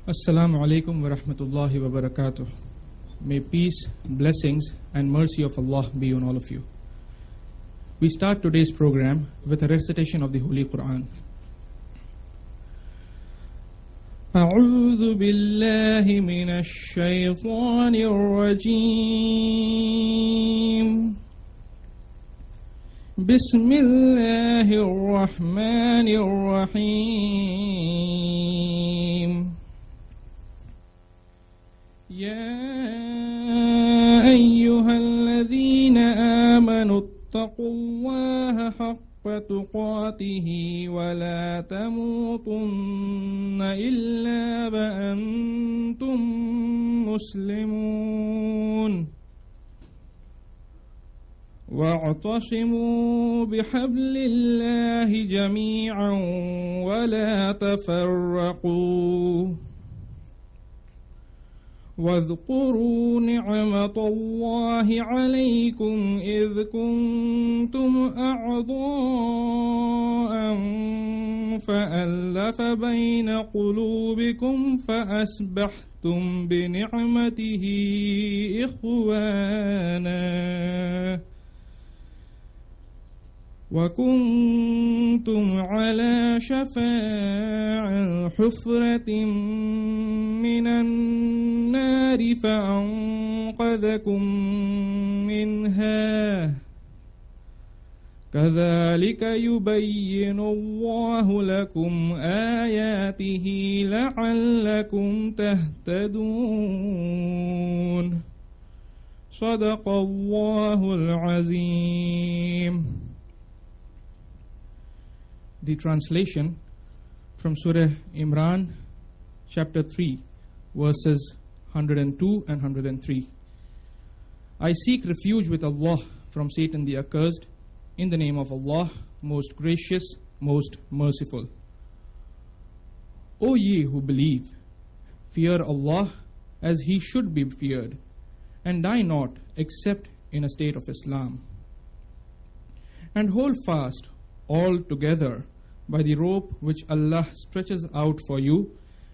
Assalamu alaikum wa rahmatullahi wa barakatuh. May peace, blessings and mercy of Allah be on all of you. We start today's program with a recitation of the Holy Quran. أعوذ بالله من الشيطان الرجيم بسم الله الرحمن الرحيم يا أيها الذين آمنوا اتقوا الله حق تقاته ولا تموتن إلا وأنتم مسلمون واعتصموا بحبل الله جميعا ولا تفرقوا واذكروا نعمة الله عليكم إذ كنتم أعضاء فألف بين قلوبكم فأصبحتم بنعمته إخوانا وكنتم على شفا حفرة من النار فأنقذكم منها كذلك يبين الله لكم آياته لعلكم تهتدون صدق الله العظيم. The translation from Surah Imran, chapter 3, verses 102 and 103. I seek refuge with Allah from Satan the accursed, in the name of Allah, most gracious, most merciful. O ye who believe, fear Allah as He should be feared, and die not except in a state of Islam. And hold fast all together by the rope which Allah stretches out for you,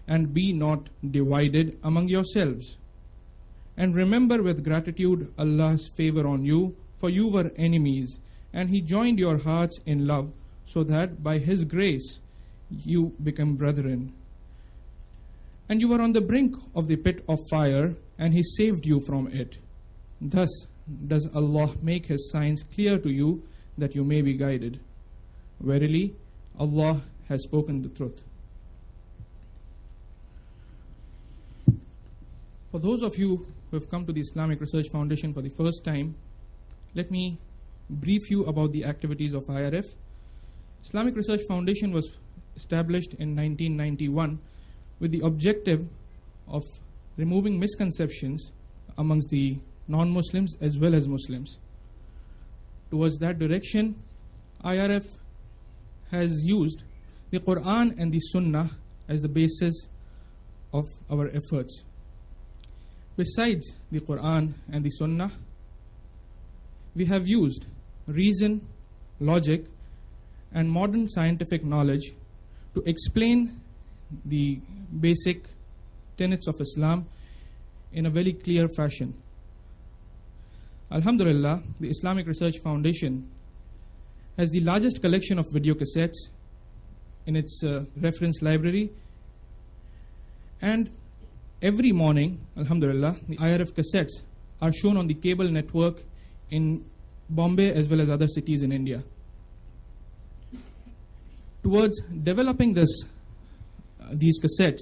and be not divided among yourselves. And remember with gratitude Allah's favor on you, for you were enemies, and He joined your hearts in love, so that by His grace you become brethren. And you were on the brink of the pit of fire, and He saved you from it. Thus does Allah make His signs clear to you, that you may be guided. Verily, Allah has spoken the truth. For those of you who have come to the Islamic Research Foundation for the first time, let me brief you about the activities of IRF. Islamic Research Foundation was established in 1991 with the objective of removing misconceptions amongst the non-Muslims as well as Muslims. Towards that direction, IRF has used the Quran and the Sunnah as the basis of our efforts. Besides the Quran and the Sunnah, we have used reason, logic, and modern scientific knowledge to explain the basic tenets of Islam in a very clear fashion. Alhamdulillah, the Islamic Research Foundation has the largest collection of video cassettes in its reference library, and every morning, alhamdulillah, the IRF cassettes are shown on the cable network in Bombay as well as other cities in India. Towards developing these cassettes,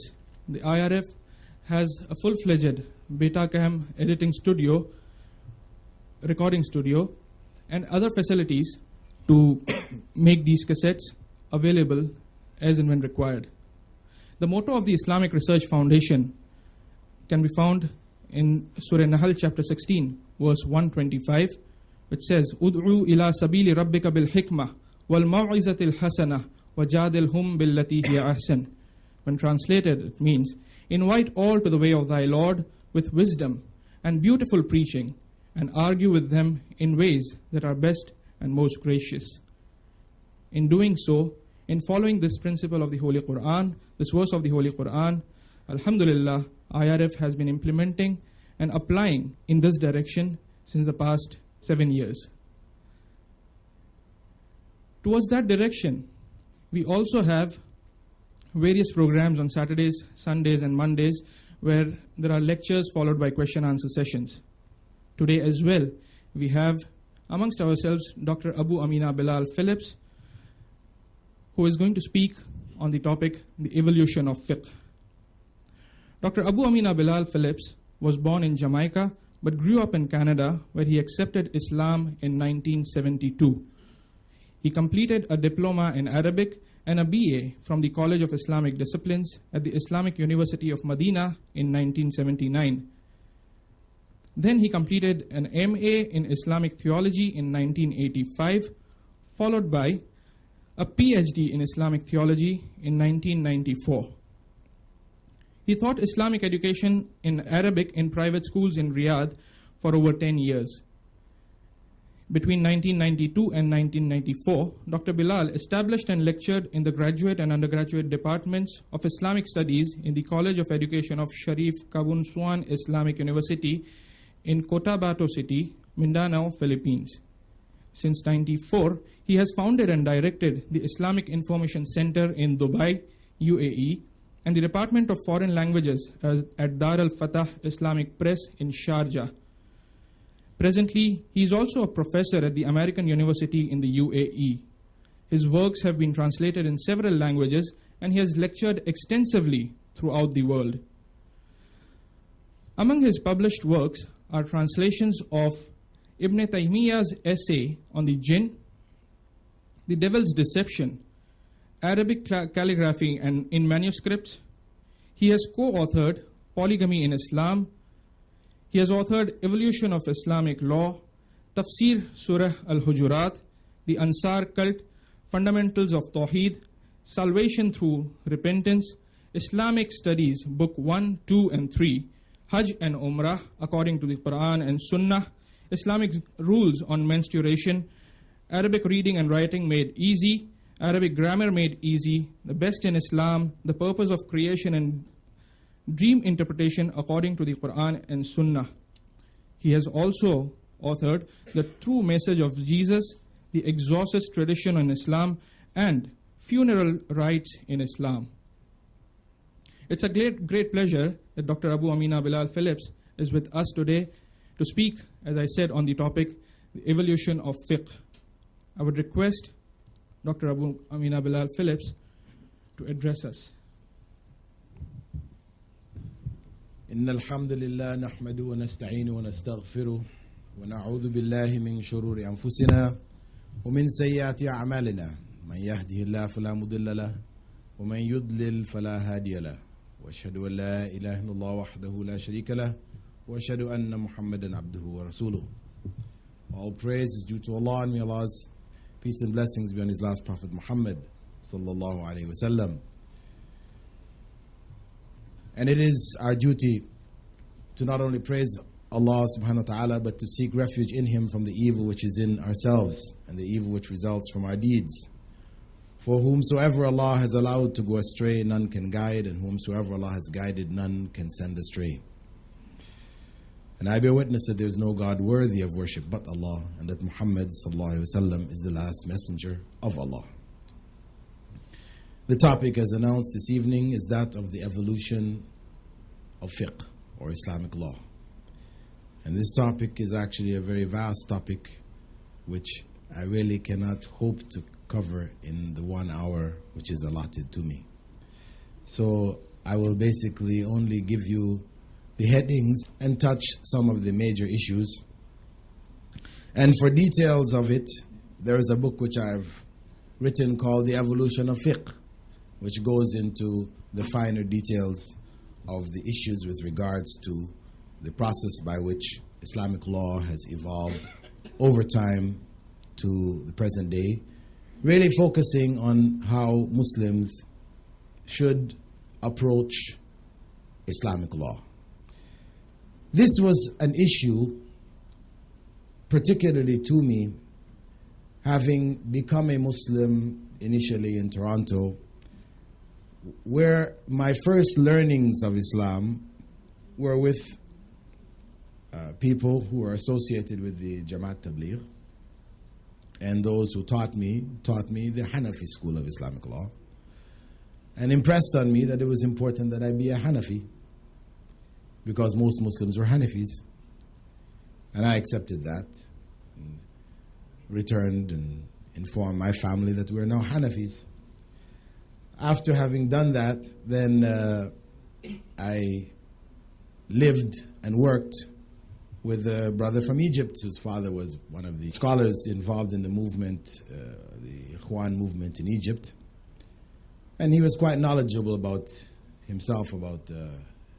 the IRF has a full-fledged Betacam editing studio, recording studio, and other facilities to make these cassettes available as and when required. The motto of the Islamic Research Foundation can be found in Surah Nahl chapter 16, verse 125, which says, Ud'u ila sabili rabbika bil hikmah wal maw'izatil hasanah wajadilhum billati hiya ahsan. When translated, it means, invite all to the way of thy Lord with wisdom and beautiful preaching, and argue with them in ways that are best and most gracious. In doing so, in following this principle of the Holy Quran, this verse of the Holy Quran, Alhamdulillah, IRF has been implementing and applying in this direction since the past 7 years. Towards that direction, we also have various programs on Saturdays, Sundays, and Mondays where there are lectures followed by question-answer sessions. Today as well, we have amongst ourselves Dr. Abu Amina Bilal Phillips, who is going to speak on the topic, the evolution of fiqh. Dr. Abu Amina Bilal Phillips was born in Jamaica but grew up in Canada, where he accepted Islam in 1972. He completed a diploma in Arabic and a BA from the College of Islamic Disciplines at the Islamic University of Medina in 1979. Then he completed an MA in Islamic Theology in 1985, followed by a PhD in Islamic Theology in 1994. He taught Islamic education in Arabic in private schools in Riyadh for over 10 years. Between 1992 and 1994, Dr. Bilal established and lectured in the graduate and undergraduate departments of Islamic Studies in the College of Education of Sharif Kabunsuan Islamic University in Cotabato City, Mindanao, Philippines. Since 1994, he has founded and directed the Islamic Information Center in Dubai, UAE, and the Department of Foreign Languages at Dar al-Fatah Islamic Press in Sharjah. Presently, he is also a professor at the American University in the UAE. His works have been translated in several languages, and he has lectured extensively throughout the world. Among his published works are translations of Ibn Taymiyyah's essay on the jinn, the devil's deception, Arabic calligraphy and in manuscripts. He has co-authored Polygamy in Islam. He has authored Evolution of Islamic Law, Tafsir Surah Al-Hujurat, the Ansar Cult, Fundamentals of Tawheed, Salvation Through Repentance, Islamic Studies, Book 1, 2, and 3, Hajj and Umrah according to the Quran and Sunnah, Islamic Rules on Menstruation, Arabic Reading and Writing Made Easy, Arabic Grammar Made Easy, The Best in Islam, The Purpose of Creation and Dream Interpretation according to the Quran and Sunnah. He has also authored The True Message of Jesus, The Exorcist Tradition in Islam, and Funeral Rites in Islam. It's a great pleasure that Dr. Abu Amina Bilal Phillips is with us today to speak, as I said, on the topic, the evolution of fiqh. I would request Dr. Abu Amina Bilal Phillips to address us. إن الحمد لله نحمده ونستعينه ونستغفره ونعوذ بالله من شرور أنفسنا ومن سيئات أعمالنا من يهده الله فلا مضل له ومن يضلل فلا هادي له وأشهد أن لا إله إلا الله وحده لا شريك له وأشهد أن محمدا عبده ورسوله. All praise is due to Allah, and may Allah's peace and blessings be on His last Prophet Muhammad sallallahu alaihi wasallam. And it is our duty to not only praise Allah subhanahu wa ta'ala, but to seek refuge in Him from the evil which is in ourselves and the evil which results from our deeds. For whomsoever Allah has allowed to go astray, none can guide, and whomsoever Allah has guided, none can send astray. And I bear witness that there is no God worthy of worship but Allah, and that Muhammad sallallahu alaihi wasallam is the last messenger of Allah. The topic, as announced this evening, is that of the evolution of fiqh, or Islamic law. And this topic is actually a very vast topic, which I really cannot hope to cover in the 1 hour which is allotted to me. So I will basically only give you the headings and touch some of the major issues. And for details of it, there is a book which I've written called The Evolution of Fiqh, which goes into the finer details of the issues with regards to the process by which Islamic law has evolved over time to the present day, really focusing on how Muslims should approach Islamic law. This was an issue, particularly to me, having become a Muslim initially in Toronto, where my first learnings of Islam were with people who were associated with the Jamaat Tabligh, and those who taught me the Hanafi school of Islamic law, and impressed on me that it was important that I be a Hanafi, because most Muslims were Hanafis. And I accepted that, and returned and informed my family that we're now Hanafis. After having done that, then I lived and worked with a brother from Egypt, whose father was one of the scholars involved in the movement, the Ikhwan movement in Egypt. And he was quite knowledgeable about himself, about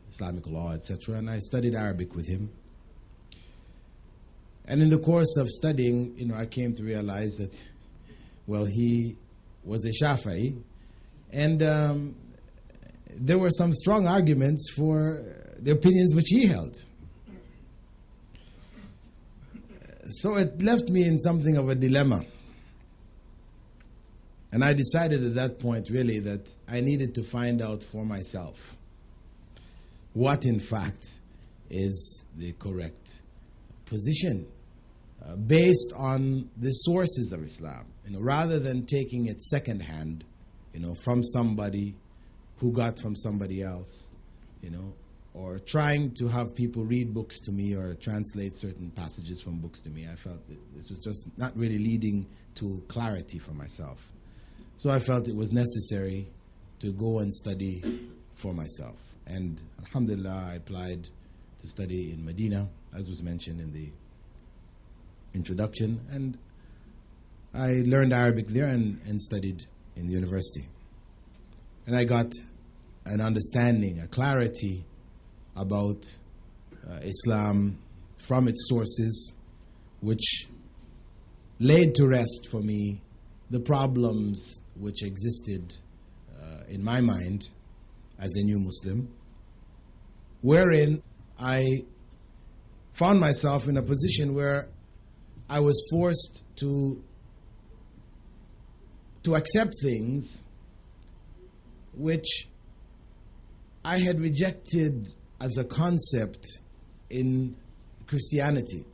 Islamic law, etc. And I studied Arabic with him. And in the course of studying, I came to realize that, well, he was a Shafi'i, and there were some strong arguments for the opinions which he held. So it left me in something of a dilemma. And I decided at that point, really, that I needed to find out for myself what, in fact, is the correct position based on the sources of Islam, rather than taking it secondhand, from somebody who got from somebody else, or trying to have people read books to me or translate certain passages from books to me. I felt that this was just not really leading to clarity for myself. So I felt it was necessary to go and study for myself. And alhamdulillah, I applied to study in Medina, as was mentioned in the introduction, and I learned Arabic there and studied in the university. And I got an understanding, a clarity about Islam from its sources, which laid to rest for me the problems which existed in my mind as a new Muslim, wherein I found myself in a position where I was forced to accept things which I had rejected as a concept in Christianity.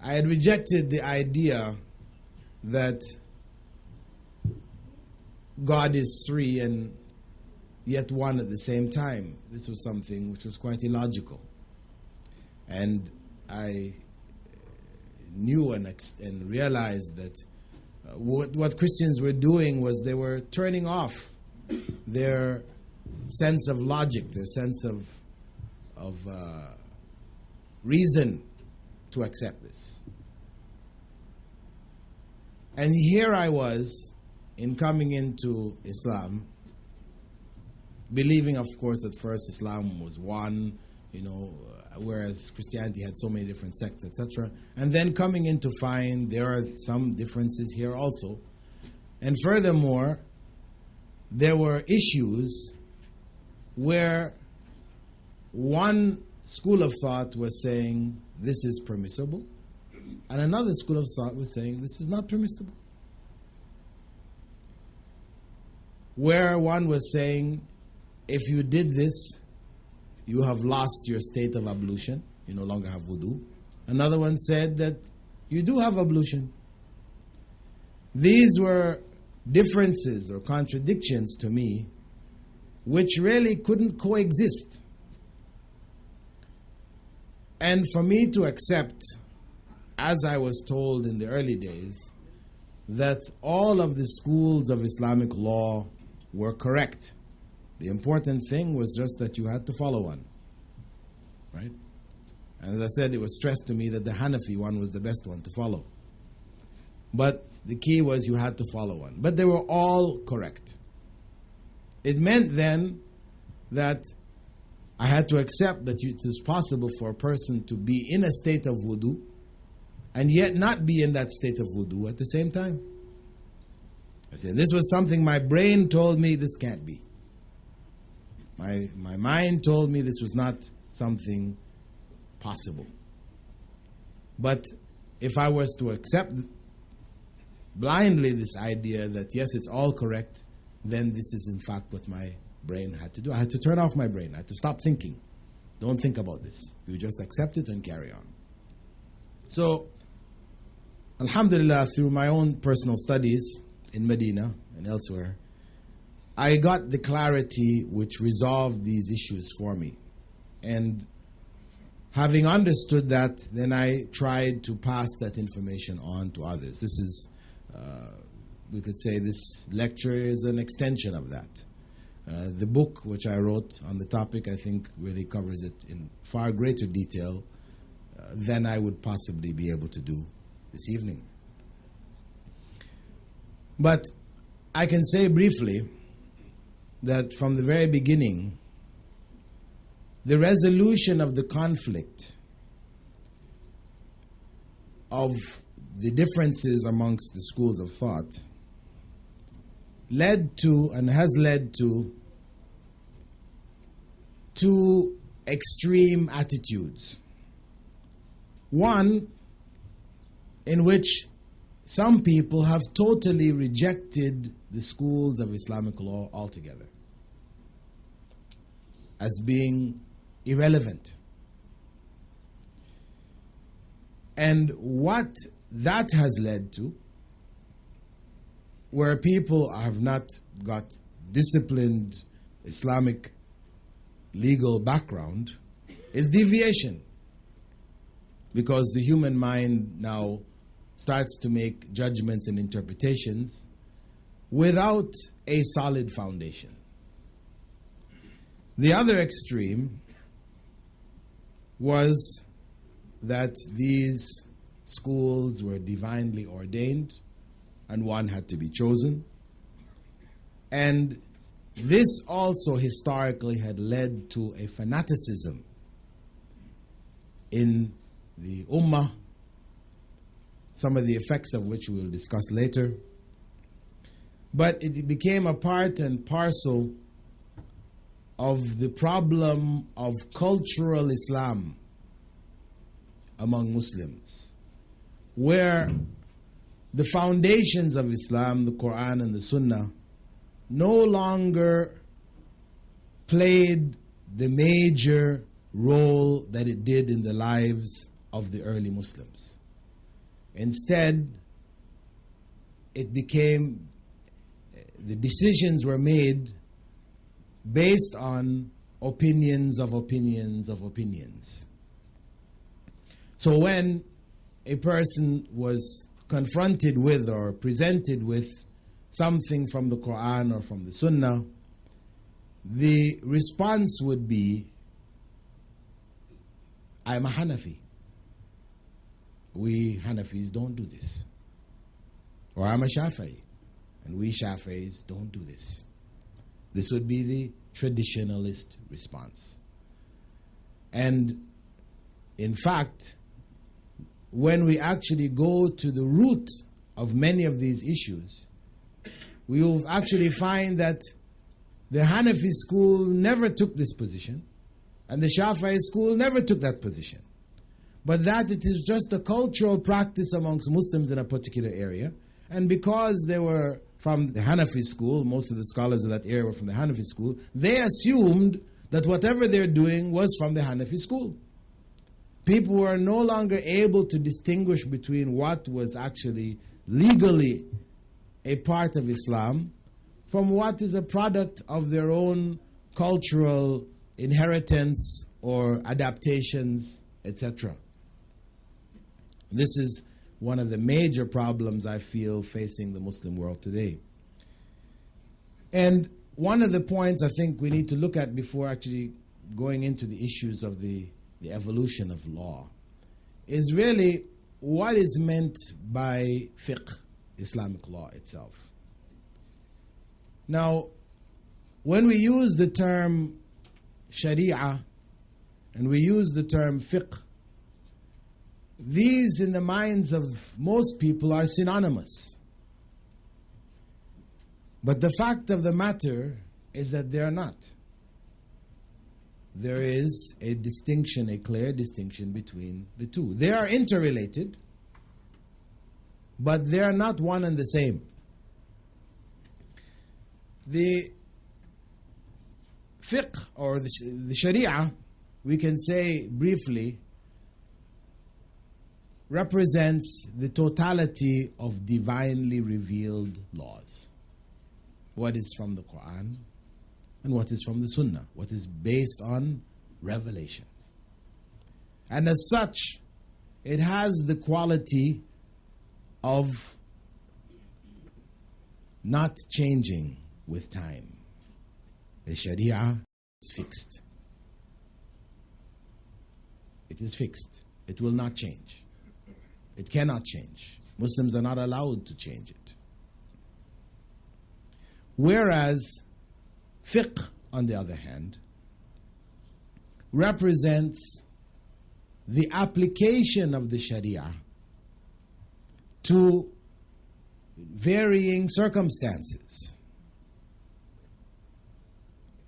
I had rejected the idea that God is three and yet one at the same time. This was something which was quite illogical. And I knew and realized that what Christians were doing was they were turning off their sense of logic, their sense of reason to accept this. And here I was, in coming into Islam, believing, of course, at first Islam was one, whereas Christianity had so many different sects, etc. And then coming in to find there are some differences here also. And furthermore, there were issues where one school of thought was saying this is permissible, and another school of thought was saying this is not permissible. Where one was saying, if you did this, you have lost your state of ablution, you no longer have wudu. Another one said that you do have ablution. These were differences or contradictions to me which really couldn't coexist. And for me to accept, as I was told in the early days, that all of the schools of Islamic law were correct. The important thing was just that you had to follow one, right? And as I said, it was stressed to me that the Hanafi one was the best one to follow. But the key was you had to follow one. But they were all correct. It meant then that I had to accept that it is possible for a person to be in a state of wudu and yet not be in that state of wudu at the same time. I said, this was something my brain told me this can't be. My mind told me this was not something possible. But if I was to accept blindly this idea that yes, it's all correct, then this is in fact what my brain had to do. I had to turn off my brain. I had to stop thinking. Don't think about this. You just accept it and carry on. So, alhamdulillah, through my own personal studies in Medina and elsewhere, I got the clarity which resolved these issues for me. And having understood that, then I tried to pass that information on to others. This is, we could say this lecture is an extension of that. The book which I wrote on the topic, I think, really covers it in far greater detail than I would possibly be able to do this evening. But I can say briefly that from the very beginning, the resolution of the conflict of the differences amongst the schools of thought led to and has led to two extreme attitudes. One in which some people have totally rejected the schools of Islamic law altogether as being irrelevant. And what that has led to, where people have not got disciplined Islamic legal background, is deviation. Because the human mind now starts to make judgments and interpretations without a solid foundation. The other extreme was that these schools were divinely ordained and one had to be chosen. And this also historically had led to a fanaticism in the Ummah, some of the effects of which we will discuss later. But it became a part and parcel of the problem of cultural Islam among Muslims, where the foundations of Islam, the Quran and the Sunnah, no longer played the major role that it did in the lives of the early Muslims. Instead, it became, the decisions were made based on opinions of opinions of opinions. So when a person was confronted with or presented with something from the Quran or from the Sunnah, the response would be, I'm a Hanafi. We Hanafis don't do this. Or I'm a Shafi'i, and we Shafi'is don't do this. This would be the traditionalist response. And in fact, when we actually go to the root of many of these issues, we will actually find that the Hanafi school never took this position, and the Shafi'i school never took that position. But that it is just a cultural practice amongst Muslims in a particular area. And because they were from the Hanafi school, most of the scholars of that area were from the Hanafi school, they assumed that whatever they're doing was from the Hanafi school. People were no longer able to distinguish between what was actually legally a part of Islam from what is a product of their own cultural inheritance or adaptations, etc. This is one of the major problems I feel facing the Muslim world today. And one of the points I think we need to look at before actually going into the issues of the evolution of law is really what is meant by fiqh, Islamic law itself. Now, when we use the term sharia and we use the term fiqh, these in the minds of most people are synonymous. But the fact of the matter is that they are not. There is a distinction, a clear distinction between the two. They are interrelated, but they are not one and the same. The fiqh, or the sharia, we can say briefly, represents the totality of divinely revealed laws. What is from the Quran and what is from the Sunnah, what is based on revelation. And as such, it has the quality of not changing with time. The Sharia is fixed. It is fixed. It will not change. It cannot change. Muslims are not allowed to change it. Whereas fiqh, on the other hand, represents the application of the Sharia to varying circumstances,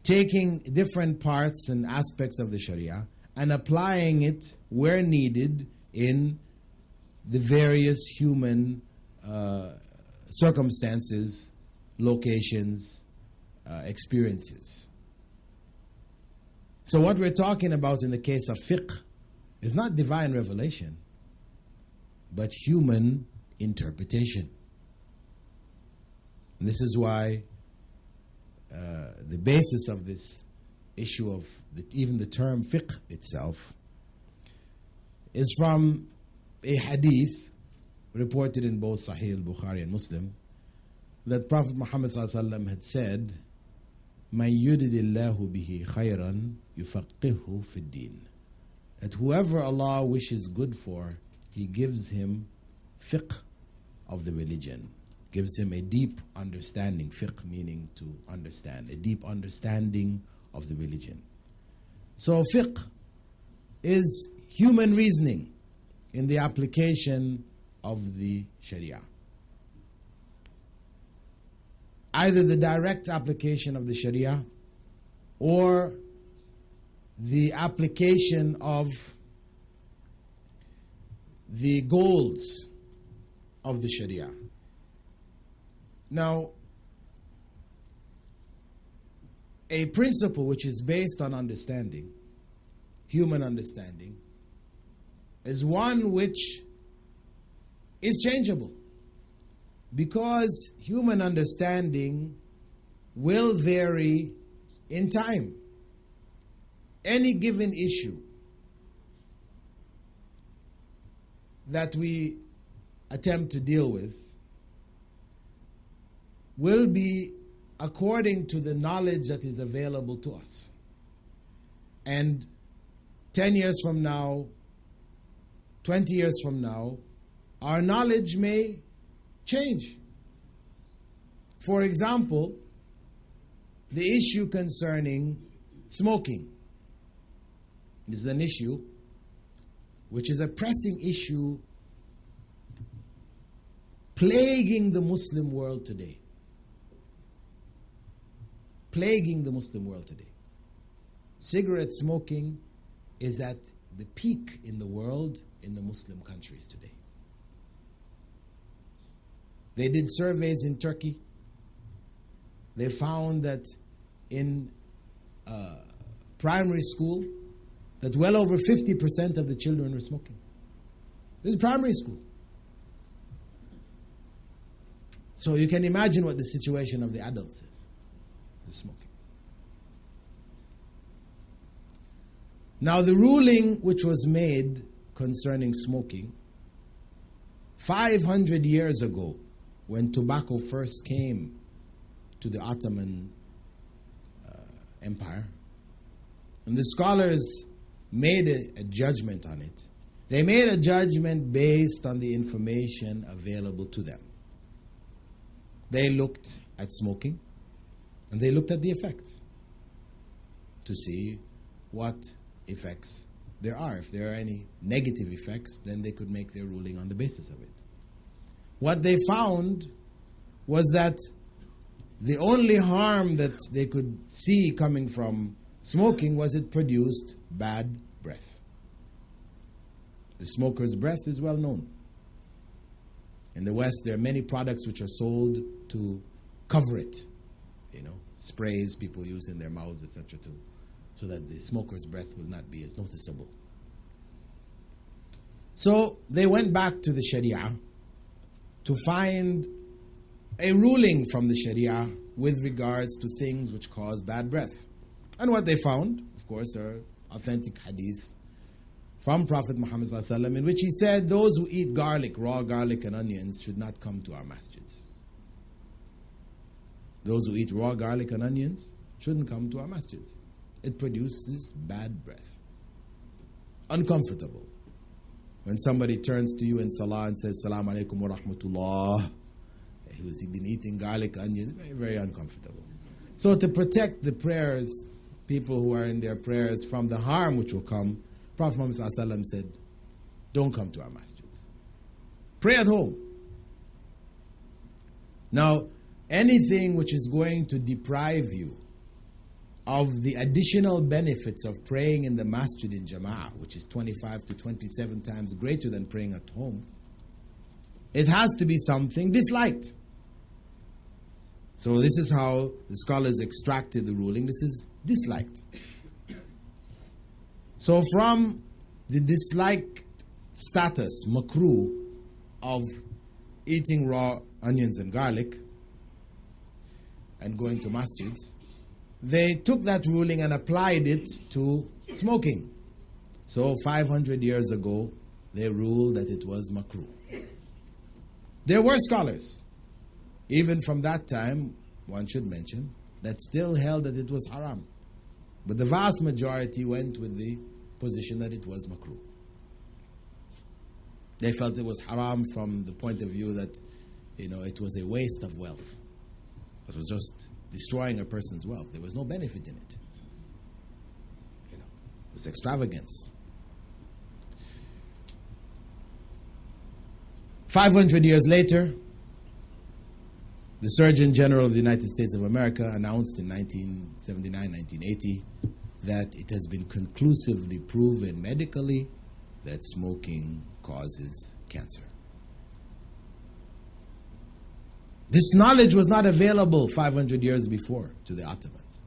taking different parts and aspects of the Sharia and applying it where needed in the various human circumstances, locations, experiences. So what we're talking about in the case of fiqh is not divine revelation, but human interpretation. And this is why the basis of this issue of even the term fiqh itself is from a hadith reported in both Sahih al-Bukhari and Muslim, that Prophet Muhammad ﷺ had said, مَنْ يُرِدِ اللَّهُ بِهِ خَيْرًا يُفَقِّهُ فِي الدِّينِ, that whoever Allah wishes good for, He gives him fiqh of the religion, gives him a deep understanding. Fiqh meaning to understand, a deep understanding of the religion. So fiqh is human reasoning in the application of the Sharia. Either the direct application of the Sharia or the application of the goals of the Sharia. Now, a principle which is based on understanding, human understanding, is one which is changeable, because human understanding will vary in time. Any given issue that we attempt to deal with will be according to the knowledge that is available to us. And 10 years from now, 20 years from now, our knowledge may change. For example, the issue concerning smoking is an issue which is a pressing issue plaguing the Muslim world today. Plaguing the Muslim world today. Cigarette smoking is at the peak in the world in the Muslim countries today. They did surveys in Turkey. They found that in primary school, that well over 50% of the children were smoking. This is primary school. So you can imagine what the situation of the adults is, the smoking. Now the ruling which was made concerning smoking 500 years ago, when tobacco first came to the Ottoman Empire, and the scholars made a judgment on it. They made a judgment based on the information available to them. They looked at smoking, and they looked at the effects to see what effects there are. If there are any negative effects, then they could make their ruling on the basis of it. What they found was that the only harm that they could see coming from smoking was it produced bad breath. The smoker's breath is well known. In the West, there are many products which are sold to cover it. sprays people use in their mouths, etc., so that the smoker's breath will not be as noticeable. So they went back to the Sharia to find a ruling from the Sharia with regards to things which cause bad breath. And what they found, of course, are authentic hadiths from Prophet Muhammad ﷺ, in which he said, those who eat garlic, raw garlic and onions, should not come to our masjids. Those who eat raw garlic and onions shouldn't come to our masjids. It produces bad breath. Uncomfortable. When somebody turns to you in salah and says, Salaam alaikum wa rahmatullah, he's been eating garlic, onions, very, very uncomfortable. So to protect the prayers, people who are in their prayers from the harm which will come, Prophet Muhammad ﷺ said, don't come to our masjids. Pray at home. Now, anything which is going to deprive you of the additional benefits of praying in the masjid in Jama'ah, which is 25 to 27 times greater than praying at home, it has to be something disliked. So this is how the scholars extracted the ruling. This is disliked. So from the disliked status, makruh, of eating raw onions and garlic and going to masjids, they took that ruling and applied it to smoking. So 500 years ago, they ruled that it was makruh. There were scholars, even from that time, one should mention, that still held that it was haram. But the vast majority went with the position that it was makruh. They felt it was haram from the point of view that, it was a waste of wealth. It was just destroying a person's wealth. There was no benefit in it. It was extravagance. 500 years later, the Surgeon General of the United States of America announced in 1979, 1980, that it has been conclusively proven medically that smoking causes cancer. This knowledge was not available 500 years before to the Ottomans.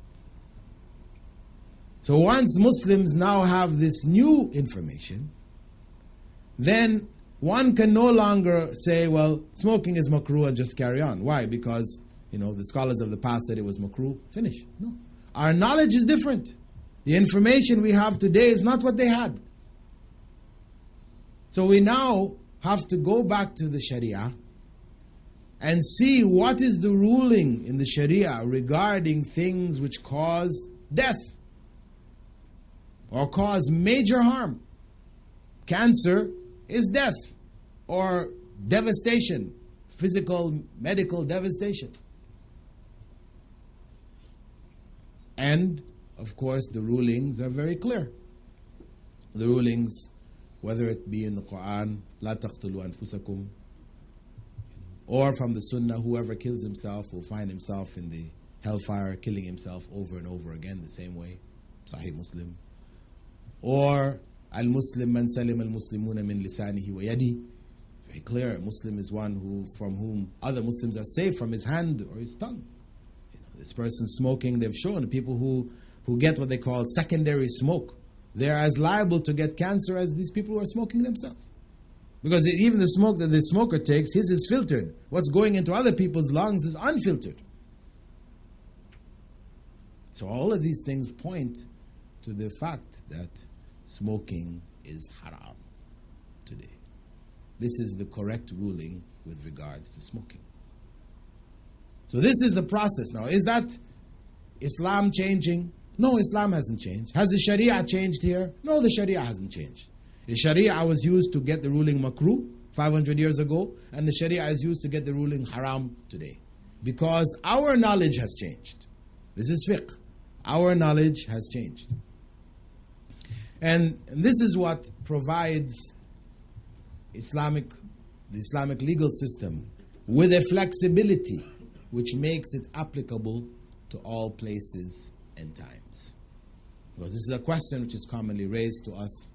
So once Muslims now have this new information, then one can no longer say, well, smoking is makruh and just carry on. Why? Because, the scholars of the past said it was makruh, finish. No. Our knowledge is different. The information we have today is not what they had. So we now have to go back to the Sharia and see what is the ruling in the Sharia regarding things which cause death or cause major harm. Cancer is death or devastation, physical, medical devastation. And, of course, the rulings are very clear. The rulings, whether it be in the Quran, لا تقتلوا أنفسكم, or from the Sunnah, whoever kills himself will find himself in the hellfire, killing himself over and over again the same way, Sahih Muslim. Or Al-Muslim man salim al-Muslimuna min lisanihi wa yadi. Very clear, a Muslim is one from whom other Muslims are safe from his hand or his tongue. This person smoking, they've shown people who get what they call secondary smoke, they're as liable to get cancer as these people who are smoking themselves. Because even the smoke that the smoker takes, his is filtered. What's going into other people's lungs is unfiltered. So all of these things point to the fact that smoking is haram today. This is the correct ruling with regards to smoking. So this is a process now. Is that Islam changing? No, Islam hasn't changed. Has the Sharia changed here? No, the Sharia hasn't changed. The Sharia was used to get the ruling makruh 500 years ago, and the Sharia is used to get the ruling haram today. Because our knowledge has changed. This is fiqh. Our knowledge has changed. And this is what provides the Islamic legal system with a flexibility which makes it applicable to all places and times. Because this is a question which is commonly raised to us.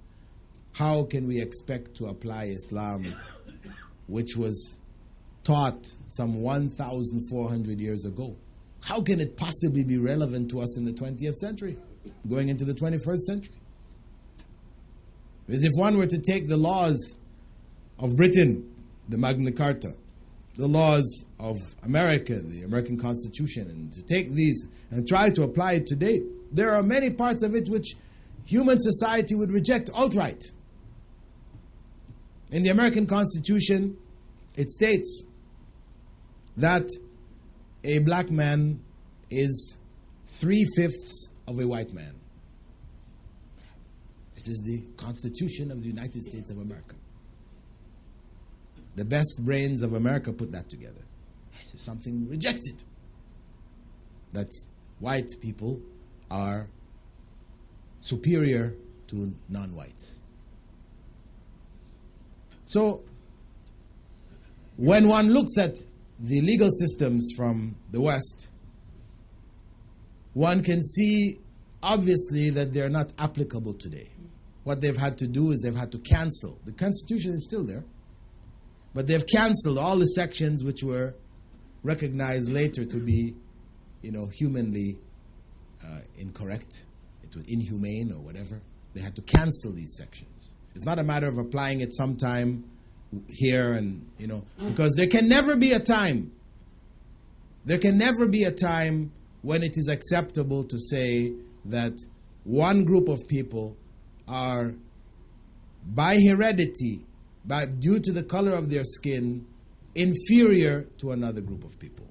How can we expect to apply Islam, which was taught some 1,400 years ago, How can it possibly be relevant to us in the 20th century, going into the 21st century? As if one were to take the laws of Britain, the Magna Carta, the laws of America, the American Constitution, and to take these and try to apply it today, there are many parts of it which human society would reject outright. In the American Constitution, it states that a black man is 3/5 of a white man. This is the Constitution of the United States of America. The best brains of America put that together. This is something rejected. That white people are superior to non-whites. So, when one looks at the legal systems from the West, one can see obviously that they're not applicable today. What they've had to do is they've had to cancel. The Constitution is still there, but they've canceled all the sections which were recognized later to be, humanly incorrect, it was inhumane or whatever. They had to cancel these sections. It's not a matter of applying it sometime here and, because there can never be a time when it is acceptable to say that one group of people are, by heredity, due to the color of their skin, inferior to another group of people.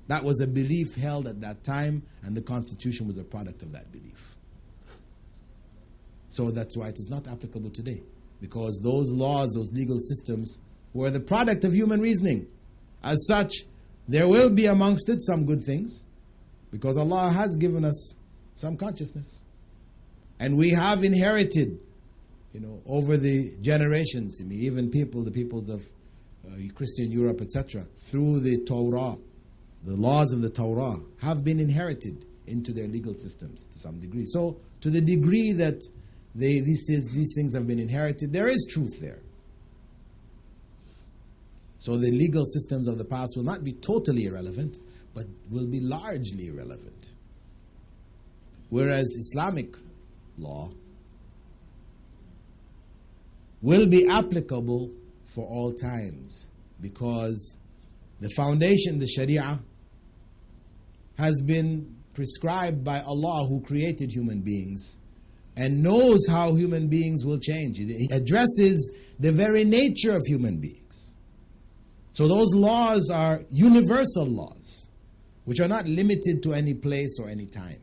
That was a belief held at that time, and the Constitution was a product of that belief. So that's why it is not applicable today, because those laws, those legal systems, were the product of human reasoning. As such, there will be amongst it some good things, because Allah has given us some consciousness. And we have inherited, over the generations, even the peoples of Christian Europe, etc., through the Torah, the laws of the Torah have been inherited into their legal systems to some degree. So, to the degree that these things have been inherited, there is truth there. So the legal systems of the past will not be totally irrelevant, but will be largely irrelevant. Whereas Islamic law will be applicable for all times, because the foundation, the Sharia, has been prescribed by Allah, who created human beings and knows how human beings will change. It addresses the very nature of human beings. So those laws are universal laws, which are not limited to any place or any time.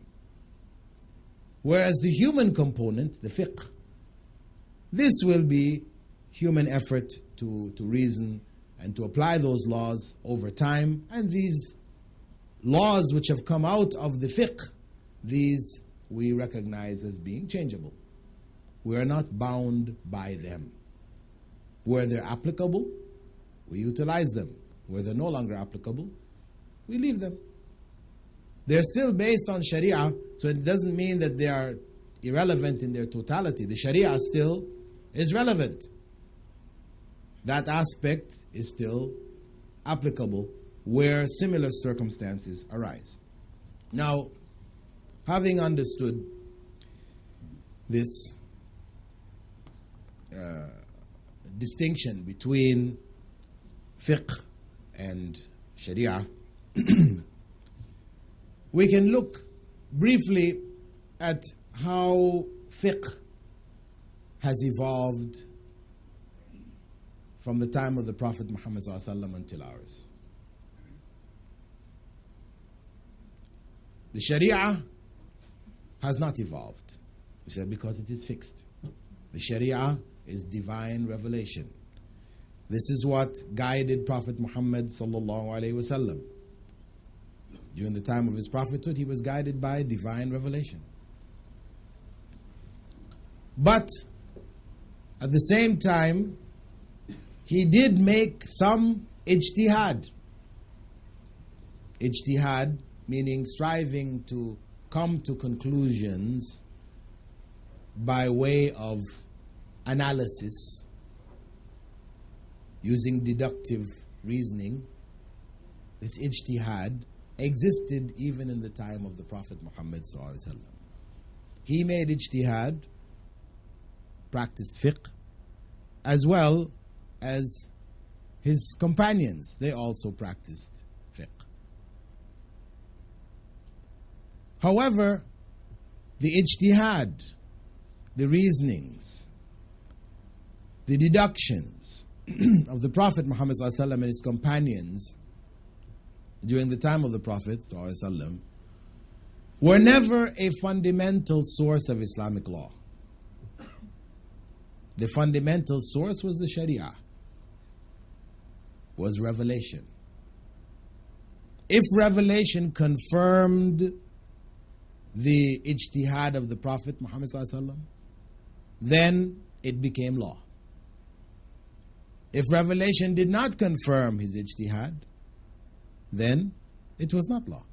Whereas the human component, the fiqh, this will be human effort to reason and to apply those laws over time. And these laws which have come out of the fiqh, these we recognize as being changeable. We are not bound by them. Where they're applicable, we utilize them. Where they're no longer applicable, we leave them. They're still based on Sharia, so it doesn't mean that they are irrelevant in their totality. The Sharia still is relevant. That aspect is still applicable where similar circumstances arise. Now, having understood this distinction between fiqh and Sharia, we can look briefly at how fiqh has evolved from the time of the Prophet Muhammad ﷺ until ours. The Sharia has not evolved. We said because it is fixed. The Sharia is divine revelation. This is what guided Prophet Muhammad ﷺ. During the time of his prophethood, he was guided by divine revelation. But at the same time, he did make some ijtihad. Ijtihad meaning striving to come to conclusions by way of analysis, using deductive reasoning. This ijtihad existed even in the time of the Prophet Muhammad sallallahu alaihi wasallam. He made ijtihad, practiced fiqh, as well as his companions. They also practiced fiqh. However, the ijtihad, the reasonings, the deductions of the Prophet Muhammad sallallahu alaihi wasallam and his companions during the time of the Prophet sallallahu alaihi wasallam were never a fundamental source of Islamic law. The fundamental source was the Sharia, was revelation. If revelation confirmed the ijtihad of the Prophet Muhammad sallallahu alaihi wasallam, then it became law. If revelation did not confirm his ijtihad, then it was not law.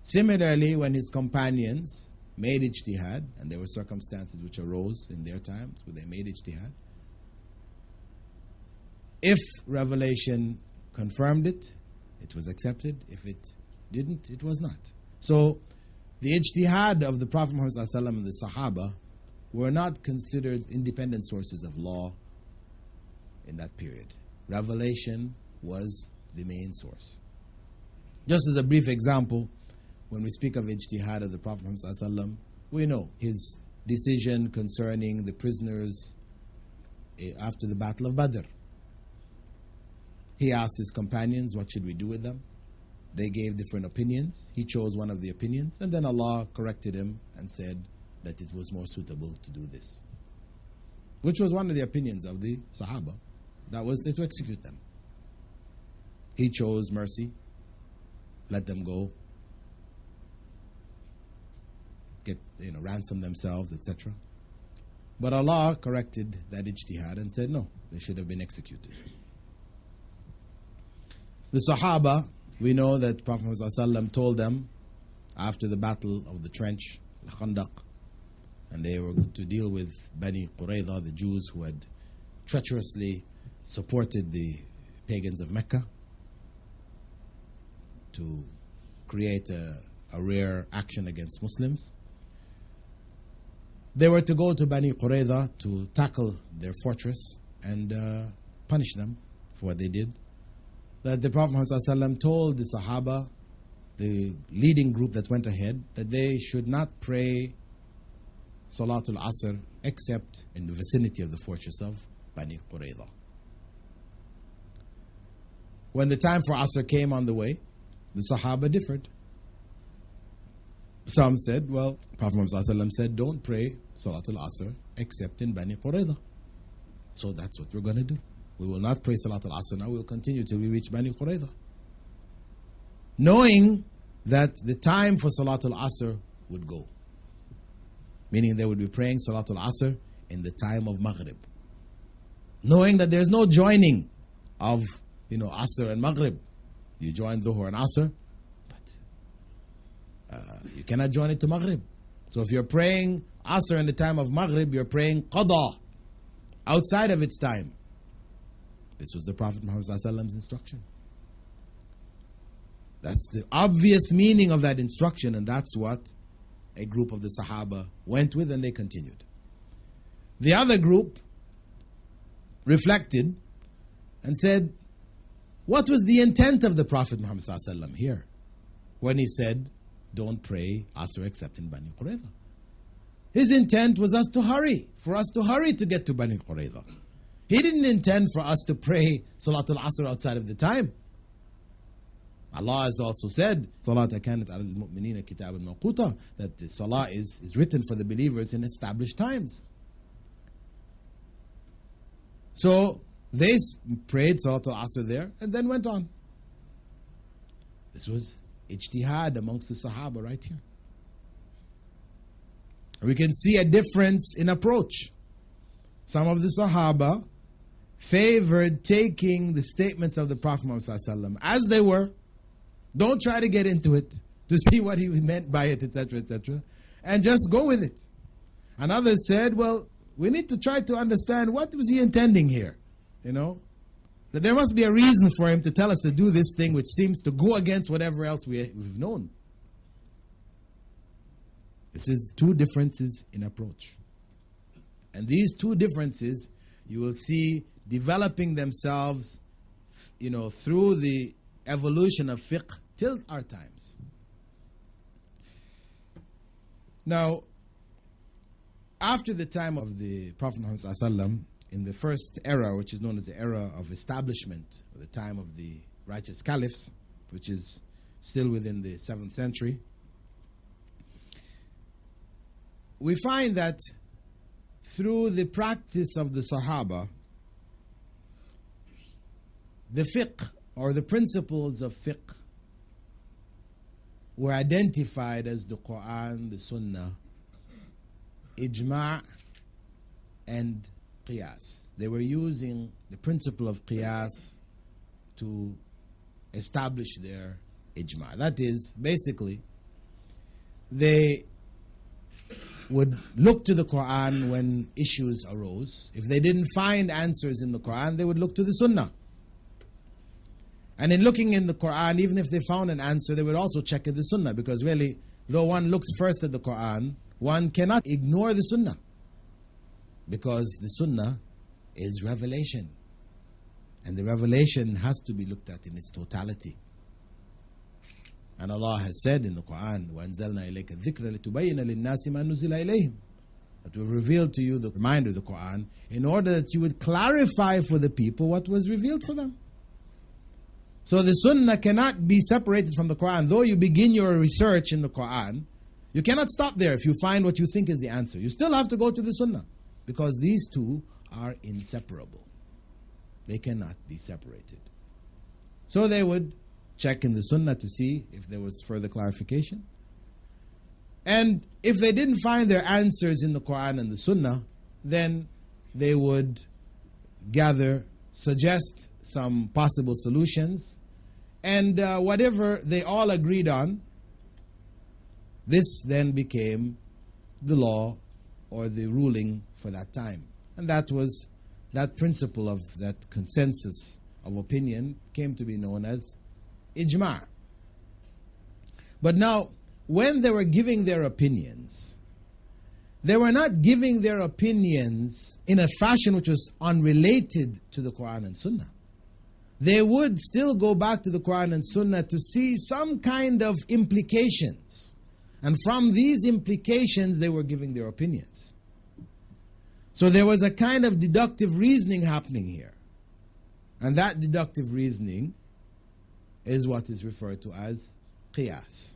Similarly, when his companions made ijtihad, and there were circumstances which arose in their times where they made ijtihad, if revelation confirmed it, it was accepted. If it didn't, it was not. So, the ijtihad of the Prophet Muhammad sallallahu alaihi wasallam and the Sahaba were not considered independent sources of law in that period. Revelation was the main source. Just as a brief example, when we speak of ijtihad of the Prophet Muhammad sallallahu alaihi wasallam, we know his decision concerning the prisoners after the Battle of Badr. He asked his companions, what should we do with them? They gave different opinions. He chose one of the opinions, and then Allah corrected him and said that it was more suitable to do this. Which was one of the opinions of the Sahaba. That was to execute them. He chose mercy, let them go, ransom themselves, etc. But Allah corrected that ijtihad and said no, they should have been executed. The Sahaba, we know that Prophet Muhammad ﷺ told them after the battle of the trench, the Khandaq, and they were to deal with Bani Qurayza, the Jews who had treacherously supported the pagans of Mecca to create a rare action against Muslims. They were to go to Bani Qurayza to tackle their fortress and punish them for what they did. That the Prophet Muhammad ﷺ told the Sahaba, the leading group that went ahead, that they should not pray Salatul Asr except in the vicinity of the fortress of Bani Qurayza. When the time for Asr came on the way, the Sahaba differed. Some said, well, Prophet Muhammad ﷺ said, don't pray Salatul Asr except in Bani Qurayza. So that's what we're going to do. We will not pray Salatul Asr now, we'll continue till we reach Bani Qurayza. Knowing that the time for Salatul Asr would go. Meaning they would be praying Salatul Asr in the time of Maghrib. Knowing that there's no joining of, Asr and Maghrib. You join Dhuhr and Asr, but you cannot join it to Maghrib. So if you're praying Asr in the time of Maghrib, you're praying Qada outside of its time. This was the Prophet Muhammad's instruction. That's the obvious meaning of that instruction, and that's what a group of the Sahaba went with, and they continued. The other group reflected and said, what was the intent of the Prophet Muhammad here when he said, don't pray Asr except in Bani Qurayza? His intent was for us to hurry to get to Bani Qurayza. He didn't intend for us to pray Salatul Asr outside of the time. Allah has also said, Salata kanat al mu'minina kitaban mawquta, that the Salah is written for the believers in established times. So they prayed Salatul Asr there and then went on. This was ijtihad amongst the Sahaba right here. We can see a difference in approach. Some of the Sahaba favored taking the statements of the Prophet Muhammad as they were. Don't try to get into it to see what he meant by it, etc., etc., and just go with it. And others said, well, we need to try to understand what was he intending here, That there must be a reason for him to tell us to do this thing which seems to go against whatever else we've known. This is two differences in approach. And these two differences you will see developing themselves, through the evolution of fiqh till our times. Now, after the time of the Prophet Muhammad ﷺ, in the first era, which is known as the era of establishment, or the time of the righteous caliphs, which is still within the 7th century, we find that through the practice of the Sahaba, the fiqh, or the principles of fiqh, were identified as the Quran, the Sunnah, Ijma' and Qiyas. They were using the principle of Qiyas to establish their Ijma'. That is, basically, they would look to the Quran when issues arose. If they didn't find answers in the Quran, they would look to the Sunnah. And in looking in the Quran, even if they found an answer, they would also check in the Sunnah, because really, though one looks first at the Quran, one cannot ignore the Sunnah, because the Sunnah is revelation, and the revelation has to be looked at in its totality. And Allah has said in the Quran, وَأَنزَلْنَا إِلَيْكَ الذِّكْرَ لِتُبَيِّنَ لِلنَّاسِ مَا نُزِلَ إِلَيْهِمْ, that we revealed to you the reminder of the Quran in order that you would clarify for the people what was revealed for them. So the Sunnah cannot be separated from the Quran. Though you begin your research in the Quran, you cannot stop there if you find what you think is the answer. You still have to go to the Sunnah, because these two are inseparable. They cannot be separated. So they would check in the Sunnah to see if there was further clarification. And if they didn't find their answers in the Quran and the Sunnah, then they would gather, suggest some possible solutions, and whatever they all agreed on, this then became the law or the ruling for that time. And that was that principle of that consensus of opinion came to be known as ijma'. But now, when they were giving their opinions, they were not giving their opinions in a fashion which was unrelated to the Quran and Sunnah. They would still go back to the Quran and Sunnah to see some kind of implications. And from these implications, they were giving their opinions. So there was a kind of deductive reasoning happening here. And that deductive reasoning is what is referred to as qiyas.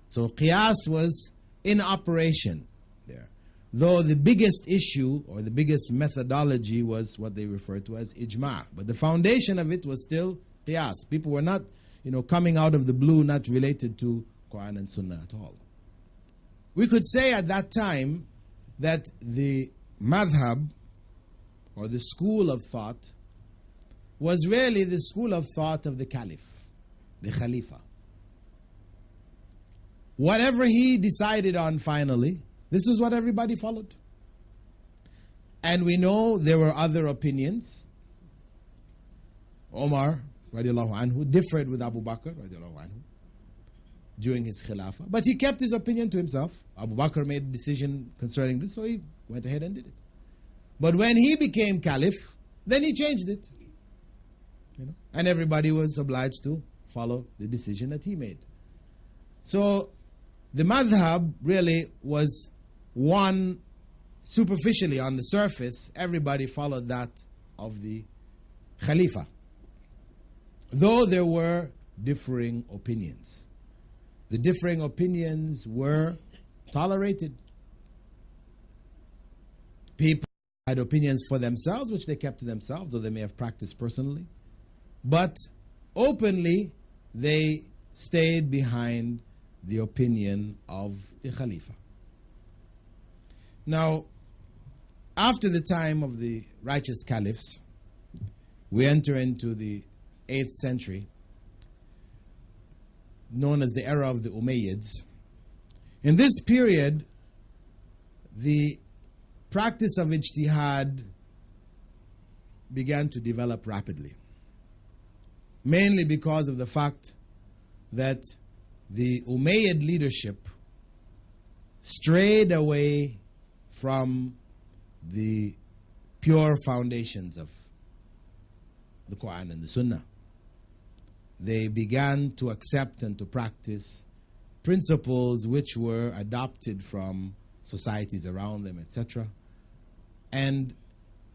So qiyas was in operation there. Though the biggest issue or the biggest methodology was what they refer to as ijma'. But the foundation of it was still qiyas. People were not, coming out of the blue, not related to Quran and Sunnah at all. We could say at that time that the madhab, or the school of thought, was really the school of thought of the caliph, the khalifa. Whatever he decided on finally, this is what everybody followed. And we know there were other opinions. Omar radiallahu anhu differed with Abu Bakr radiallahu anhu during his khilafah. But he kept his opinion to himself. Abu Bakr made a decision concerning this, so he went ahead and did it. But when he became caliph, then he changed it. And everybody was obliged to follow the decision that he made. So the madhab really was one superficially on the surface. Everybody followed that of the khalifa, though there were differing opinions. The differing opinions were tolerated. People had opinions for themselves, which they kept to themselves, though they may have practiced personally. But openly, they stayed behind the opinion of the Khalifa. Now, after the time of the righteous caliphs, we enter into the 8th century, known as the era of the Umayyads. In this period, the practice of ijtihad began to develop rapidly. mainly because of the fact that the Umayyad leadership strayed away from the pure foundations of the Quran and the Sunnah. They began to accept and to practice principles which were adopted from societies around them, etc. And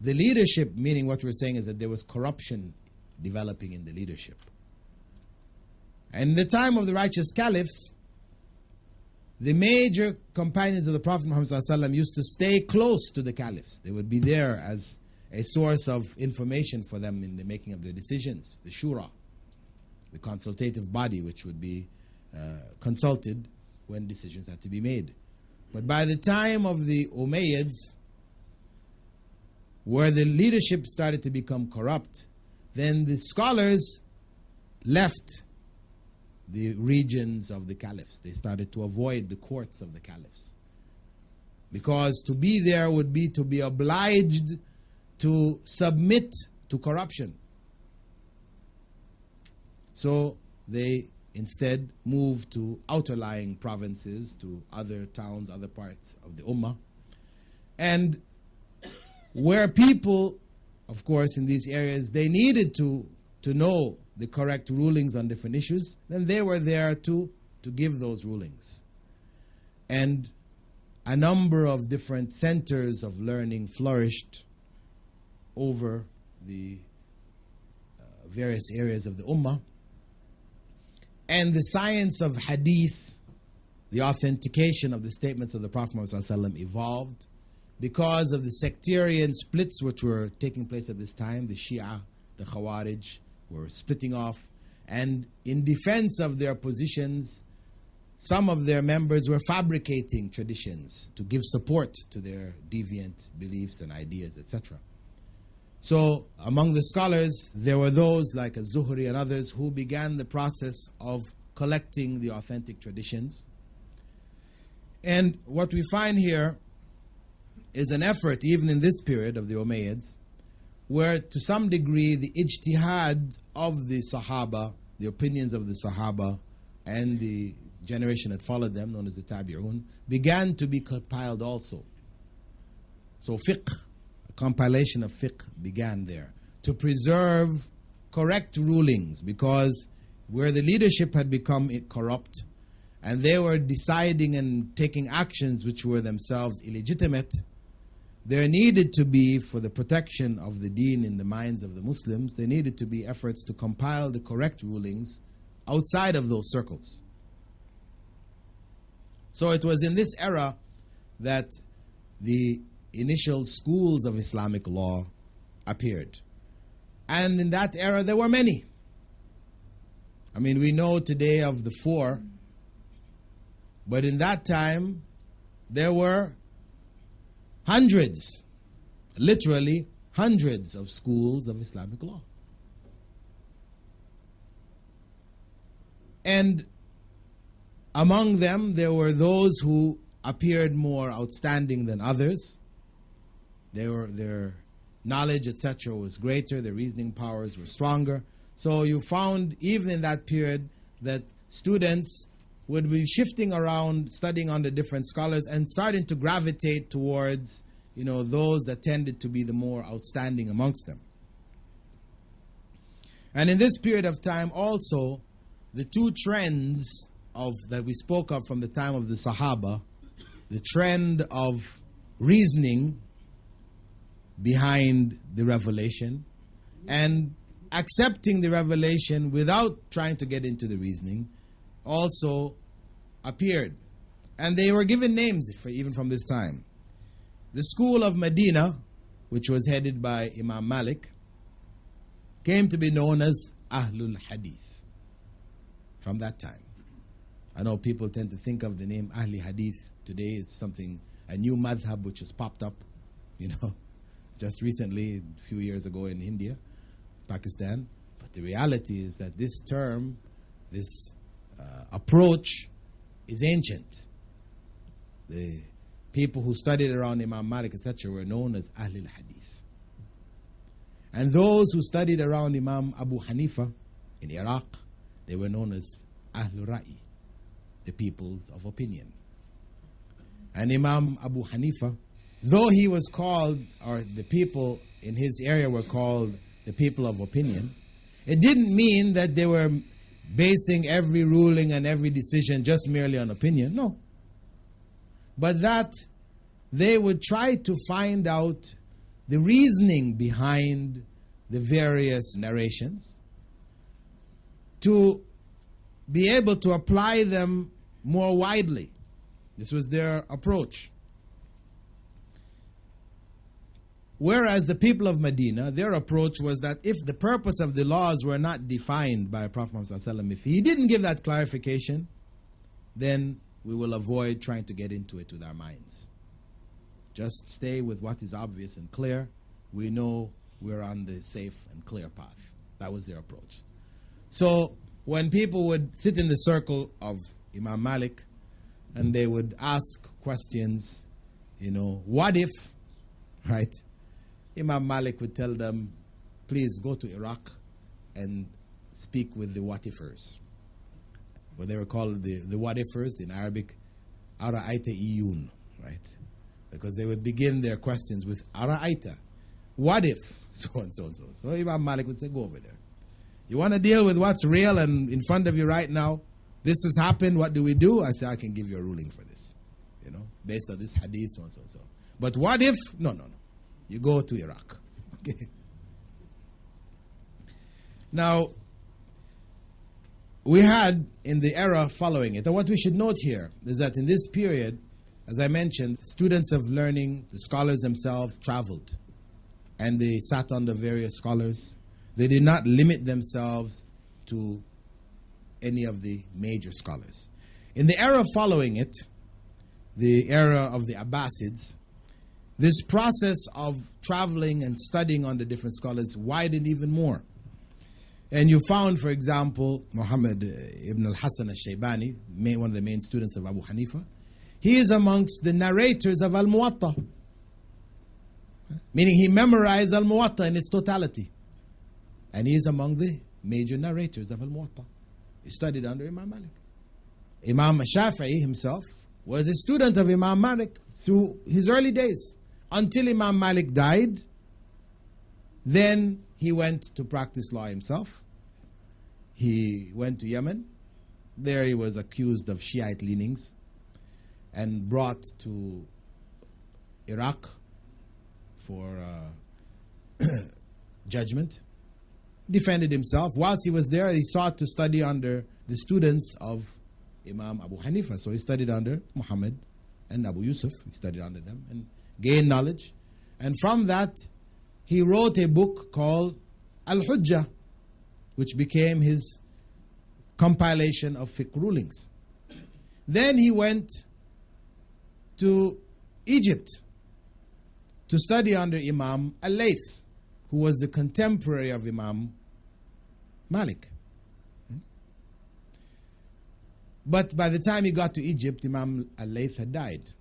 the leadership, meaning what we're saying is that there was corruption developing in the leadership. And in the time of the righteous caliphs, the major companions of the Prophet Muhammad ﷺ used to stay close to the caliphs. They would be there as a source of information for them in the making of their decisions, the shura, the consultative body which would be consulted when decisions had to be made. But by the time of the Umayyads, where the leadership started to become corrupt, then the scholars left the regions of the caliphs. They started to avoid the courts of the caliphs, because to be there would be to be obliged to submit to corruption. So they instead moved to outer-lying provinces, to other towns, other parts of the Ummah. And where people, of course, in these areas, they needed to know the correct rulings on different issues, then they were there to give those rulings. And a number of different centers of learning flourished over the various areas of the Ummah. And the science of hadith, the authentication of the statements of the Prophet ﷺ, evolved because of the sectarian splits which were taking place at this time. The Shia, the Khawarij were splitting off, and in defense of their positions, some of their members were fabricating traditions to give support to their deviant beliefs and ideas, etc. So among the scholars, there were those like Az-Zuhri and others who began the process of collecting the authentic traditions. And what we find here is an effort, even in this period of the Umayyads, where to some degree the ijtihad of the Sahaba, the opinions of the Sahaba and the generation that followed them, known as the Tabi'un, began to be compiled also. So fiqh, a compilation of fiqh began there to preserve correct rulings, because where the leadership had become corrupt and they were deciding and taking actions which were themselves illegitimate, there needed to be, for the protection of the deen in the minds of the Muslims, there needed to be efforts to compile the correct rulings outside of those circles. So it was in this era that the initial schools of Islamic law appeared. And in that era there were many. I mean, we know today of the 4, but in that time there were hundreds, literally hundreds of schools of Islamic law. And among them, there were those who appeared more outstanding than others. Their knowledge, etc., was greater, their reasoning powers were stronger. So you found, even in that period, that students would be shifting around, studying under different scholars, and starting to gravitate towards, those that tended to be the more outstanding amongst them. And in this period of time also, the two trends that we spoke of from the time of the Sahaba, the trend of reasoning behind the revelation and accepting the revelation without trying to get into the reasoning, also appeared. And they were given names even from this time. The school of Medina, which was headed by Imam Malik, came to be known as Ahlul Hadith from that time. I know people tend to think of the name Ahli Hadith today as something, a new madhab which has popped up, just recently, a few years ago in India, Pakistan. But the reality is that this term, this approach is ancient. The people who studied around Imam Malik, etc., were known as Ahlul Hadith. And those who studied around Imam Abu Hanifa, In Iraq, they were known as Ahlul Ra'i, the peoples of opinion. And Imam Abu Hanifa, though he was called, or the people in his area were called the people of opinion, it didn't mean that they were basing every ruling and every decision just merely on opinion. No. But that they would try to find out the reasoning behind the various narrations to be able to apply them more widely. This was their approach. Whereas the people of Medina, their approach was that if the purpose of the laws were not defined by Prophet Muhammad ﷺ, if he didn't give that clarification, then we will avoid trying to get into it with our minds. Just stay with what is obvious and clear. We know we're on the safe and clear path. That was their approach. So when people would sit in the circle of Imam Malik and they would ask questions, what if, right? Imam Malik would tell them, please go to Iraq and speak with the what-ifers. What they were called the what-ifers in Arabic, Ara'aita iyun, right? Because they would begin their questions with Ara'aita, what if, so and so and so. So Imam Malik would say, go over there. You want to deal with what's real and in front of you right now? This has happened, what do we do? I say, I can give you a ruling for this, based on this hadith, so and so and so. But what if? No. You go to Iraq. Okay. Now, we had in the era following it, and what we should note here is that in this period, as I mentioned, students of learning, the scholars themselves traveled, and they sat under various scholars. They did not limit themselves to any of the major scholars. In the era following it, the era of the Abbasids, this process of traveling and studying under different scholars widened even more. And you found, for example, Muhammad ibn al-Hasan al-Shaybani, one of the main students of Abu Hanifa. He is amongst the narrators of Al-Muwatta, meaning he memorized Al-Muwatta in its totality. And he is among the major narrators of Al-Muwatta. He studied under Imam Malik. Imam Shafi'i himself was a student of Imam Malik through his early days, until Imam Malik died. Then he went to practice law himself. He went to Yemen. There he was accused of Shiite leanings and brought to Iraq for judgment. Defended himself. Whilst he was there, he sought to study under the students of Imam Abu Hanifa. So he studied under Muhammad and Abu Yusuf. He studied under them and gained knowledge. And from that, he wrote a book called Al-Hujjah, which became his compilation of fiqh rulings. Then he went to Egypt to study under Imam Al-Layth, who was the contemporary of Imam Malik. But by the time he got to Egypt, Imam Al-Layth had died,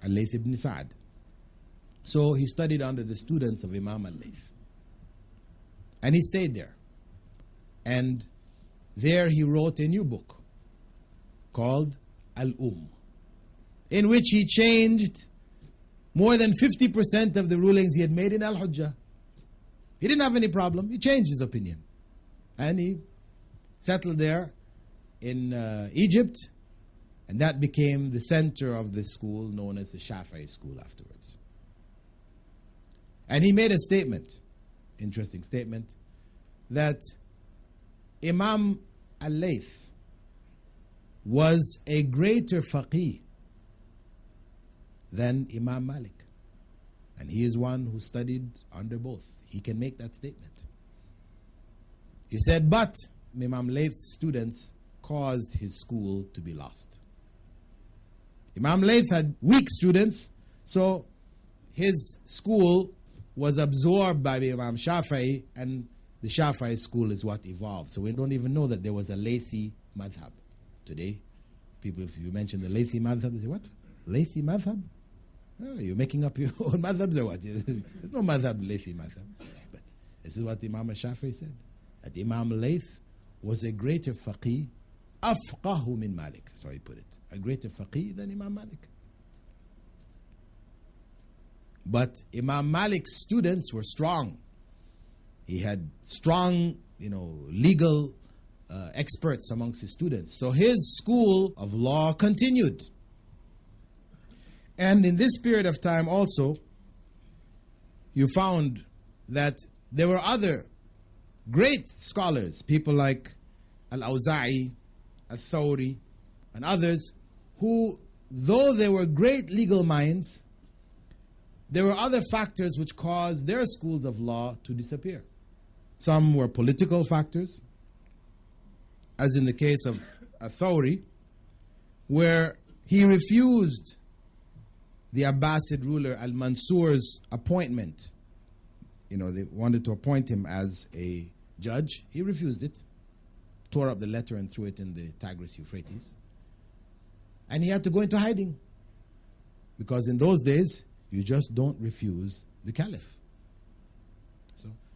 Al-Layth ibn Sa'd. So he studied under the students of Imam Al-Layth. And he stayed there. And there he wrote a new book called in which he changed more than 50% of the rulings he had made in Al-Hujjah. He didn't have any problem. He changed his opinion. And he settled there in Egypt, and that became the center of the school known as the Shafi'i school afterwards. And he made a statement, interesting statement, that Imam Al-Layth was a greater faqih than Imam Malik. And he is one who studied under both. He can make that statement. He said, but Imam Layth's students caused his school to be lost. Imam Layth had weak students, so his school was absorbed by Imam Shafi'i, and the Shafi'i school is what evolved. So we don't even know that there was a Laythi madhab. Today, people, if you mention the Laythi madhab, they say, what? Laythi madhab? Oh, you're making up your own madhabs or what? There's no madhab, Laythi madhab. But this is what Imam Shafi'i said. That Imam Layth was a greater faqih, afqahu min Malik. That's how he put it. A greater faqih than Imam Malik. But Imam Malik's students were strong. He had strong, legal experts amongst his students. So his school of law continued. And in this period of time also, you found that there were other great scholars, people like Al-Awza'i, Al-Thawri, and others, who, though they were great legal minds, there were other factors which caused their schools of law to disappear. Some were political factors, as in the case of Al-Thawri, where he refused the Abbasid ruler Al-Mansur's appointment. They wanted to appoint him as a judge. He refused it, tore up the letter and threw it in the Tigris Euphrates. And he had to go into hiding. Because in those days, you just don't refuse the caliph.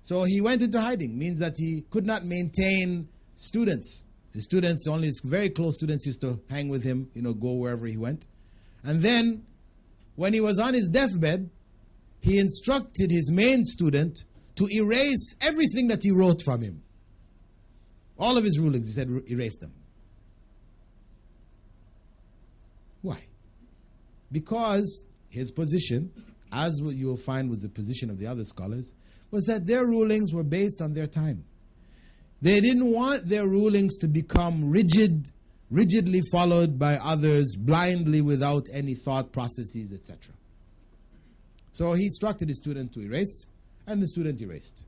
So he went into hiding, means that he could not maintain students. His students, only his very close students used to hang with him, go wherever he went. And then, when he was on his deathbed, he instructed his main student to erase everything that he wrote from him. All of his rulings, he said, erase them. Why? Because his position, as what you will find was the position of the other scholars, was that their rulings were based on their time. They didn't want their rulings to become rigidly followed by others, blindly without any thought processes, etc. So he instructed his student to erase, and the student erased.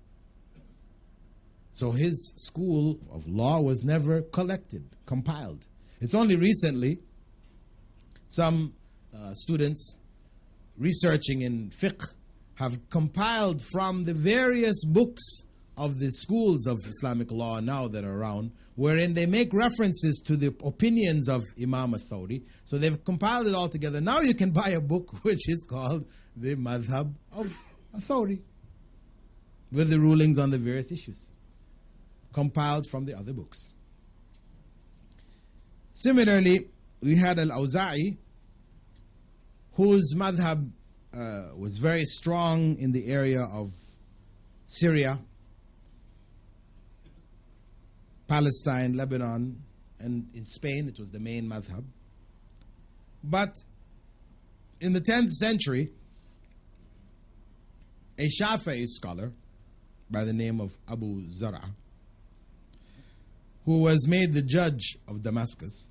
So his school of law was never collected, compiled. It's only recently some students researching in fiqh have compiled from the various books of the schools of Islamic law now that are around, wherein they make references to the opinions of Imam al-Thawri. So they've compiled it all together. Now you can buy a book which is called the Madhab of al-Thawri, with the rulings on the various issues, compiled from the other books. Similarly, we had Al-Awza'i, whose madhab was very strong in the area of Syria, Palestine, Lebanon, and in Spain it was the main madhab. But in the 10th century, a Shafi'i scholar by the name of Abu Zar'a, who was made the judge of Damascus,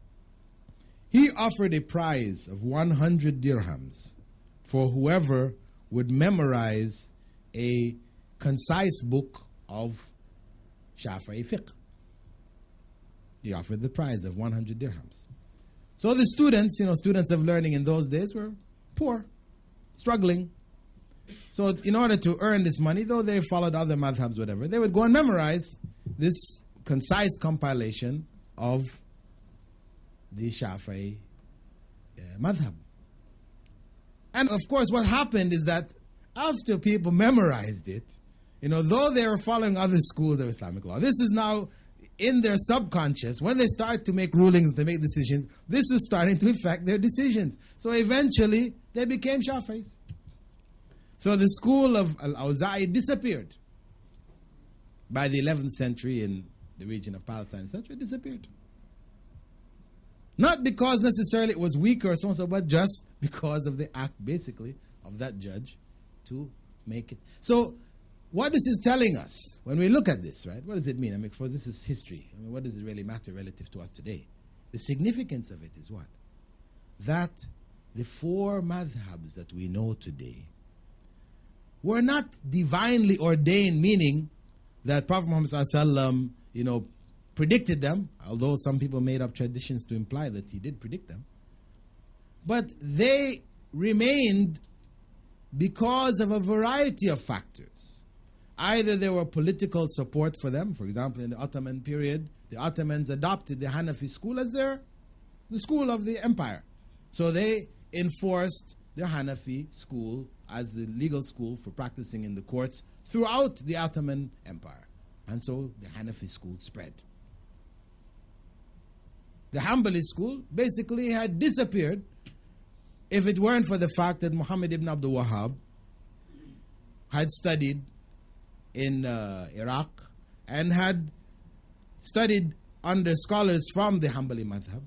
he offered a prize of 100 dirhams for whoever would memorize a concise book of Shafi'i fiqh. He offered the prize of 100 dirhams. So the students, students of learning in those days were poor, struggling. So in order to earn this money, though they followed other madhabs, whatever, they would go and memorize this concise compilation of the Shafi'i madhab. And of course, what happened is that after people memorized it, though they were following other schools of Islamic law, this is now in their subconscious. When they start to make rulings, they make decisions, this was starting to affect their decisions. So eventually, they became Shafi'is. So the school of Al-Awza'i disappeared. By the 11th century in the region of Palestine, etc., it disappeared. Not because necessarily it was weaker or so and so, but just because of the act, basically, of that judge to make it. So, what this is telling us, when we look at this, right, what does it mean? For this is history. What does it really matter relative to us today? The significance of it is what? That the four madhabs that we know today were not divinely ordained, meaning that Prophet Muhammad ﷺ, predicted them, although some people made up traditions to imply that he did predict them. But they remained because of a variety of factors. Either there were political support for them. For example, in the Ottoman period, the Ottomans adopted the Hanafi school as the school of the empire. So they enforced the Hanafi school as the legal school for practicing in the courts throughout the Ottoman Empire. And so the Hanafi school spread. the Hanbali school basically had disappeared if it weren't for the fact that Muhammad ibn Abdul Wahhab had studied in Iraq and had studied under scholars from the Hanbali madhab,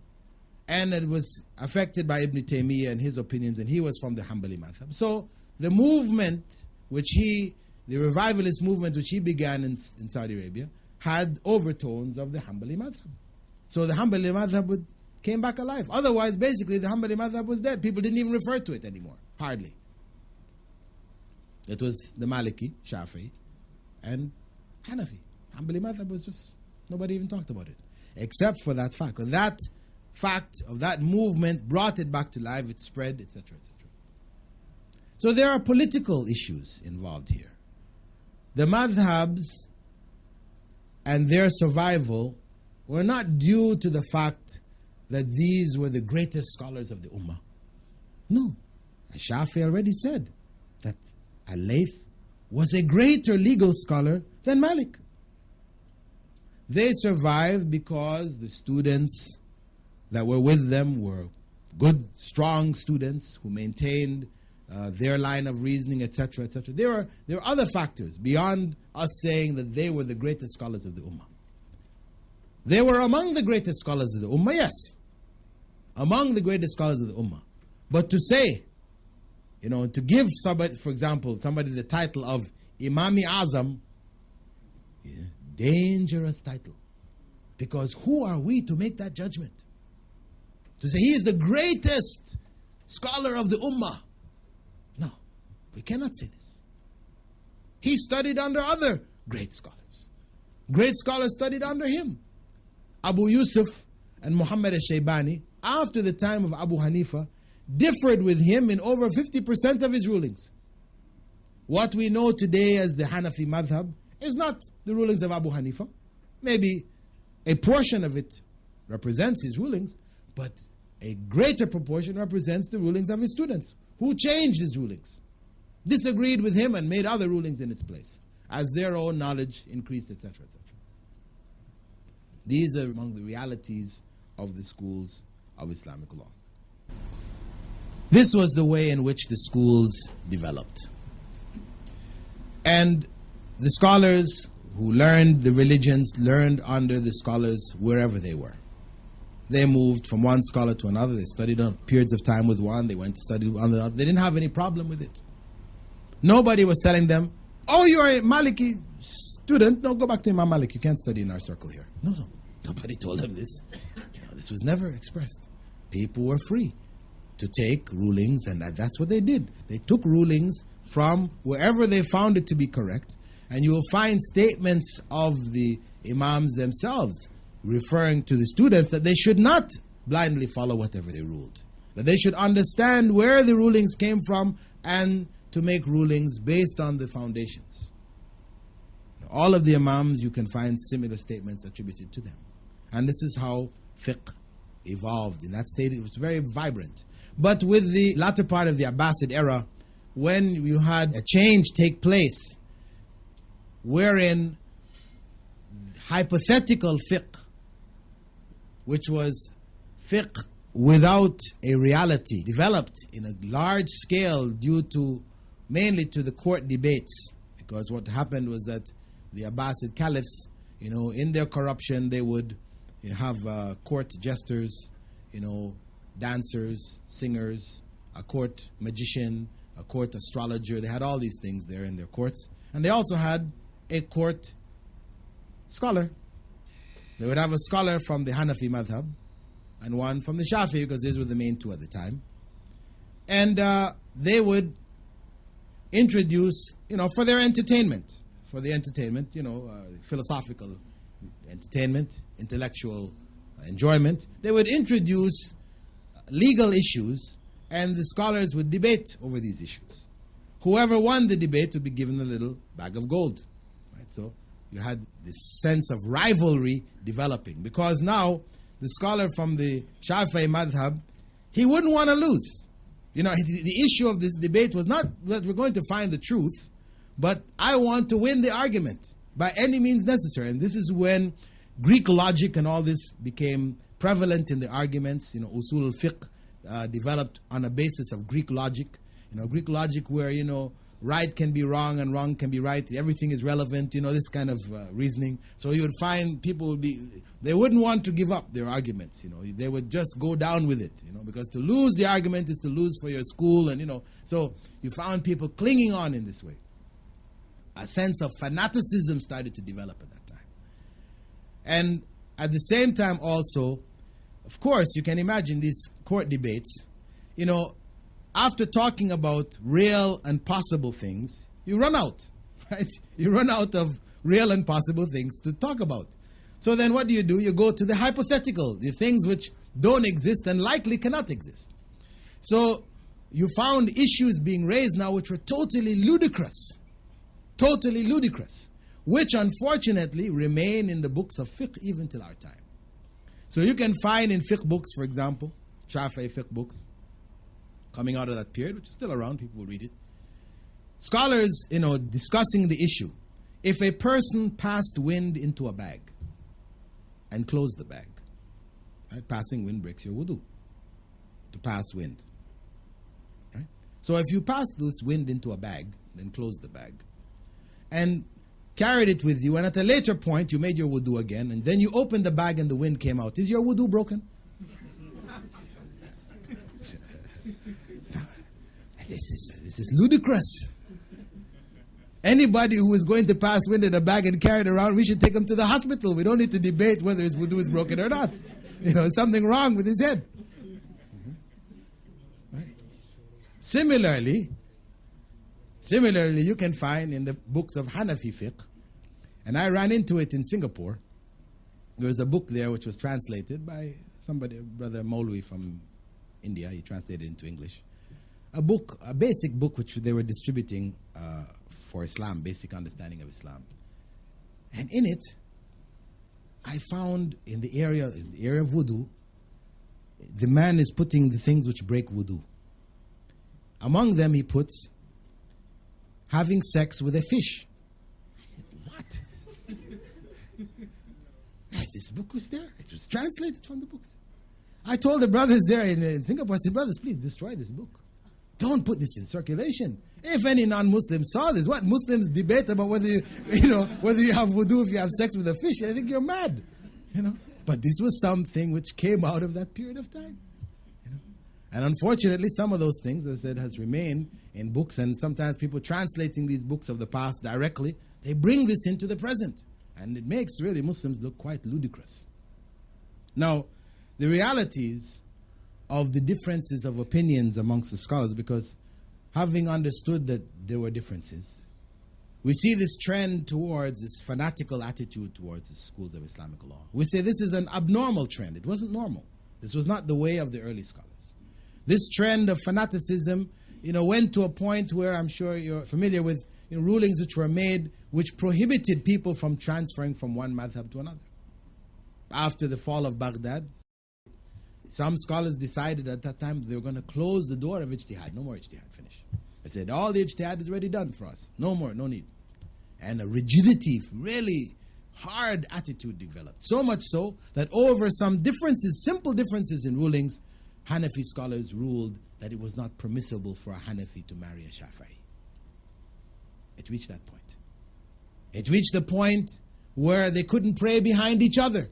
and it was affected by Ibn Taymiyyah and his opinions, and he was from the Hanbali madhab. So the movement the revivalist movement which he began in Saudi Arabia had overtones of the Hanbali madhab. So the Hanbali madhab came back alive. Otherwise, basically, the Hanbali madhab was dead. People didn't even refer to it anymore, hardly. It was the Maliki, Shafi'i, and Hanafi. Hanbali madhab was just, nobody even talked about it, except for that fact. And that fact of that movement brought it back to life, it spread, etc., etc. So there are political issues involved here. The madhabs and their survival were not due to the fact that these were the greatest scholars of the Ummah. No. Shafi'i already said that Al-Layth was a greater legal scholar than Malik. They survived because the students that were with them were good, strong students who maintained their line of reasoning, etc., etc. There are other factors beyond us saying that they were the greatest scholars of the Ummah. They were among the greatest scholars of the Ummah, yes. Among the greatest scholars of the Ummah. But to say, to give somebody, for example, somebody the title of Imam-i Azam, dangerous title. Because who are we to make that judgment? To say he is the greatest scholar of the Ummah. No, we cannot say this. He studied under other great scholars. Great scholars studied under him. Abu Yusuf and Muhammad al-Shaybani, after the time of Abu Hanifa, differed with him in over 50% of his rulings. What we know today as the Hanafi madhab is not the rulings of Abu Hanifa. Maybe a portion of it represents his rulings, but a greater proportion represents the rulings of his students, who changed his rulings, disagreed with him and made other rulings in its place, as their own knowledge increased, etc., etc. These are among the realities of the schools of Islamic law. This was the way in which the schools developed. And the scholars who learned the religions learned under the scholars wherever they were. They moved from one scholar to another. They studied on periods of time with one. They went to study with another. They didn't have any problem with it. Nobody was telling them, oh, you're a Maliki student. No, go back to Imam Malik. You can't study in our circle here. No. Nobody told them this. This was never expressed. People were free to take rulings, and that's what they did. They took rulings from wherever they found it to be correct, and you will find statements of the imams themselves referring to the students that they should not blindly follow whatever they ruled, that they should understand where the rulings came from and to make rulings based on the foundations. All of the imams, you can find similar statements attributed to them. And this is how fiqh evolved. In that state, it was very vibrant. But with the latter part of the Abbasid era, when you had a change take place, wherein hypothetical fiqh, which was fiqh without a reality, developed in a large scale due to, mainly to the court debates. Because what happened was that the Abbasid caliphs, in their corruption, they would have court jesters, dancers, singers, a court magician, a court astrologer. They had all these things there in their courts. And they also had a court scholar. They would have a scholar from the Hanafi madhab and one from the Shafi'i, because these were the main two at the time. And they would introduce, for their entertainment, philosophical entertainment, intellectual enjoyment, they would introduce legal issues, and the scholars would debate over these issues. Whoever won the debate would be given a little bag of gold. Right? So you had this sense of rivalry developing, because now the scholar from the Shafi'i madhab, he wouldn't want to lose. The issue of this debate was not that we're going to find the truth, but I want to win the argument by any means necessary. And this is when Greek logic and all this became prevalent in the arguments. Usul al-fiqh developed on a basis of Greek logic. Greek logic where, right can be wrong and wrong can be right. Everything is relevant, this kind of reasoning. So you would find people they wouldn't want to give up their arguments, They would just go down with it, because to lose the argument is to lose for your school. And, so you found people clinging on in this way. A sense of fanaticism started to develop at that time. And at the same time also, of course, you can imagine these court debates, after talking about real and possible things, you run out, right? You run out of real and possible things to talk about. So then what do? You go to the hypothetical, the things which don't exist and likely cannot exist. So you found issues being raised now which were totally ludicrous, which unfortunately remain in the books of fiqh even till our time. So you can find in fiqh books, for example, Shafi'i fiqh books, coming out of that period, which is still around, people will read it. Scholars, discussing the issue. If a person passed wind into a bag and closed the bag, right? Passing wind breaks your wudu, to pass wind. Right? So if you pass this wind into a bag, then close the bag, and carried it with you, and at a later point you made your wudu again, and then you opened the bag and the wind came out, is your wudu broken? This is ludicrous. Anybody who is going to pass wind in a bag and carry it around, we should take him to the hospital. We don't need to debate whether his wudu is broken or not. Something wrong with his head. Right? Similarly, you can find in the books of Hanafi fiqh, and I ran into it in Singapore. There was a book there which was translated by somebody, Brother Maulwi from India. He translated it into English. A basic book which they were distributing for Islam, basic understanding of Islam. And in it, I found in the area of wudu, the man is putting the things which break wudu. Among them, he puts having sex with a fish. I said, what? This book was there. It was translated from the books. I told the brothers there in Singapore, I said, brothers, please destroy this book. Don't put this in circulation. If any non-Muslim saw this, what Muslims debate about whether you have wudu if you have sex with a fish? I think you're mad, But this was something which came out of that period of time, And unfortunately, some of those things, as I said, has remained in books, and sometimes people translating these books of the past directly, they bring this into the present, and it makes really Muslims look quite ludicrous. Now, the realities of the differences of opinions amongst the scholars, because having understood that there were differences, we see this trend towards this fanatical attitude towards the schools of Islamic law. We say this is an abnormal trend. It wasn't normal. This was not the way of the early scholars. This trend of fanaticism, went to a point where I'm sure you're familiar with rulings which were made which prohibited people from transferring from one madhab to another. After the fall of Baghdad, some scholars decided at that time they were going to close the door of ijtihad. No more ijtihad, finish. They said, all the ijtihad is already done for us. No more, no need. And a rigidity, really hard attitude developed. So much so that over some differences, simple differences in rulings, Hanafi scholars ruled that it was not permissible for a Hanafi to marry a Shafi'i. It reached that point. It reached the point where they couldn't pray behind each other.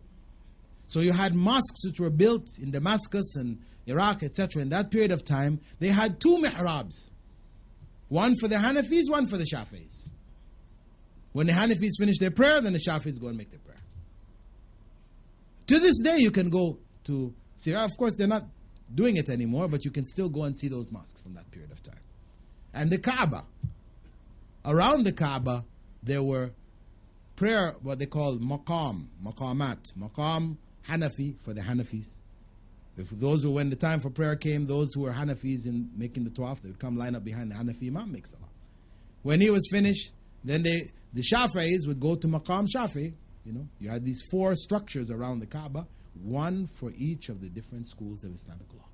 So you had mosques which were built in Damascus and Iraq, etc. In that period of time, they had two mihrabs. One for the Hanafis, one for the Shafi'is. When the Hanafis finish their prayer, then the Shafi'is go and make their prayer. To this day, you can go to Syria. Of course, they're not doing it anymore, but you can still go and see those mosques from that period of time. And the Kaaba. Around the Kaaba, there were prayer, what they call maqamat. Maqam Hanafi for the Hanafis. If those who, when the time for prayer came, those who were Hanafis in making the tawaf, they would come line up behind the Hanafi Imam, make salah. When he was finished, then the Shafi'is would go to Maqam Shafi. You had these four structures around the Kaaba, one for each of the different schools of Islamic law.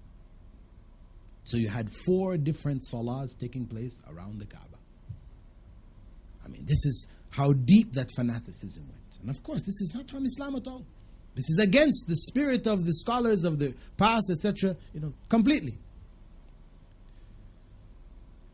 So you had four different salahs taking place around the Kaaba. This is how deep that fanaticism went. And of course, this is not from Islam at all. This is against the spirit of the scholars of the past, etc., completely.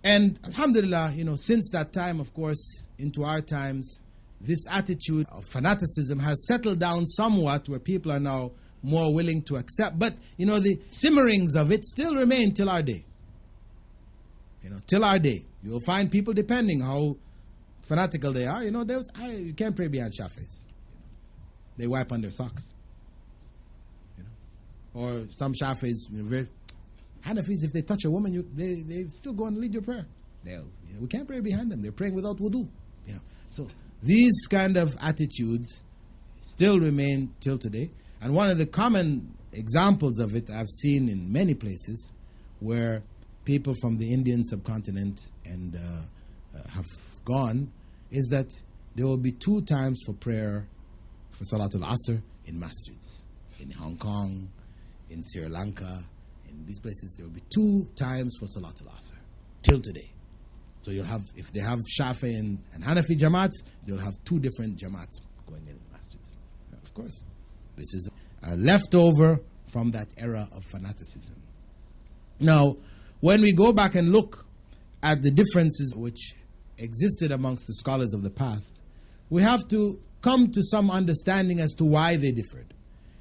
And alhamdulillah, since that time, of course, into our times, this attitude of fanaticism has settled down somewhat, where people are now more willing to accept. But, the simmerings of it still remain till our day. Till our day. You'll find people, depending how fanatical they are, you can't pray behind Shafis. They wipe on their socks. Or some Shafis, Hanafis, if they touch a woman, they still go and lead your prayer. We can't pray behind them. They're praying without wudu. So these kind of attitudes still remain till today. And one of the common examples of it I've seen in many places, where people from the Indian subcontinent and have gone, is that there will be 2 times for prayer for Salatul Asr in masjids. In Hong Kong, in Sri Lanka, in these places, there will be 2 times for Salatul Asr till today. So you'll have, if they have Shafi and Hanafi Jamaats, they'll have 2 different Jamaats going in the masjids. Of course, this is a leftover from that era of fanaticism. Now, when we go back and look at the differences which existed amongst the scholars of the past, we have to come to some understanding as to why they differed.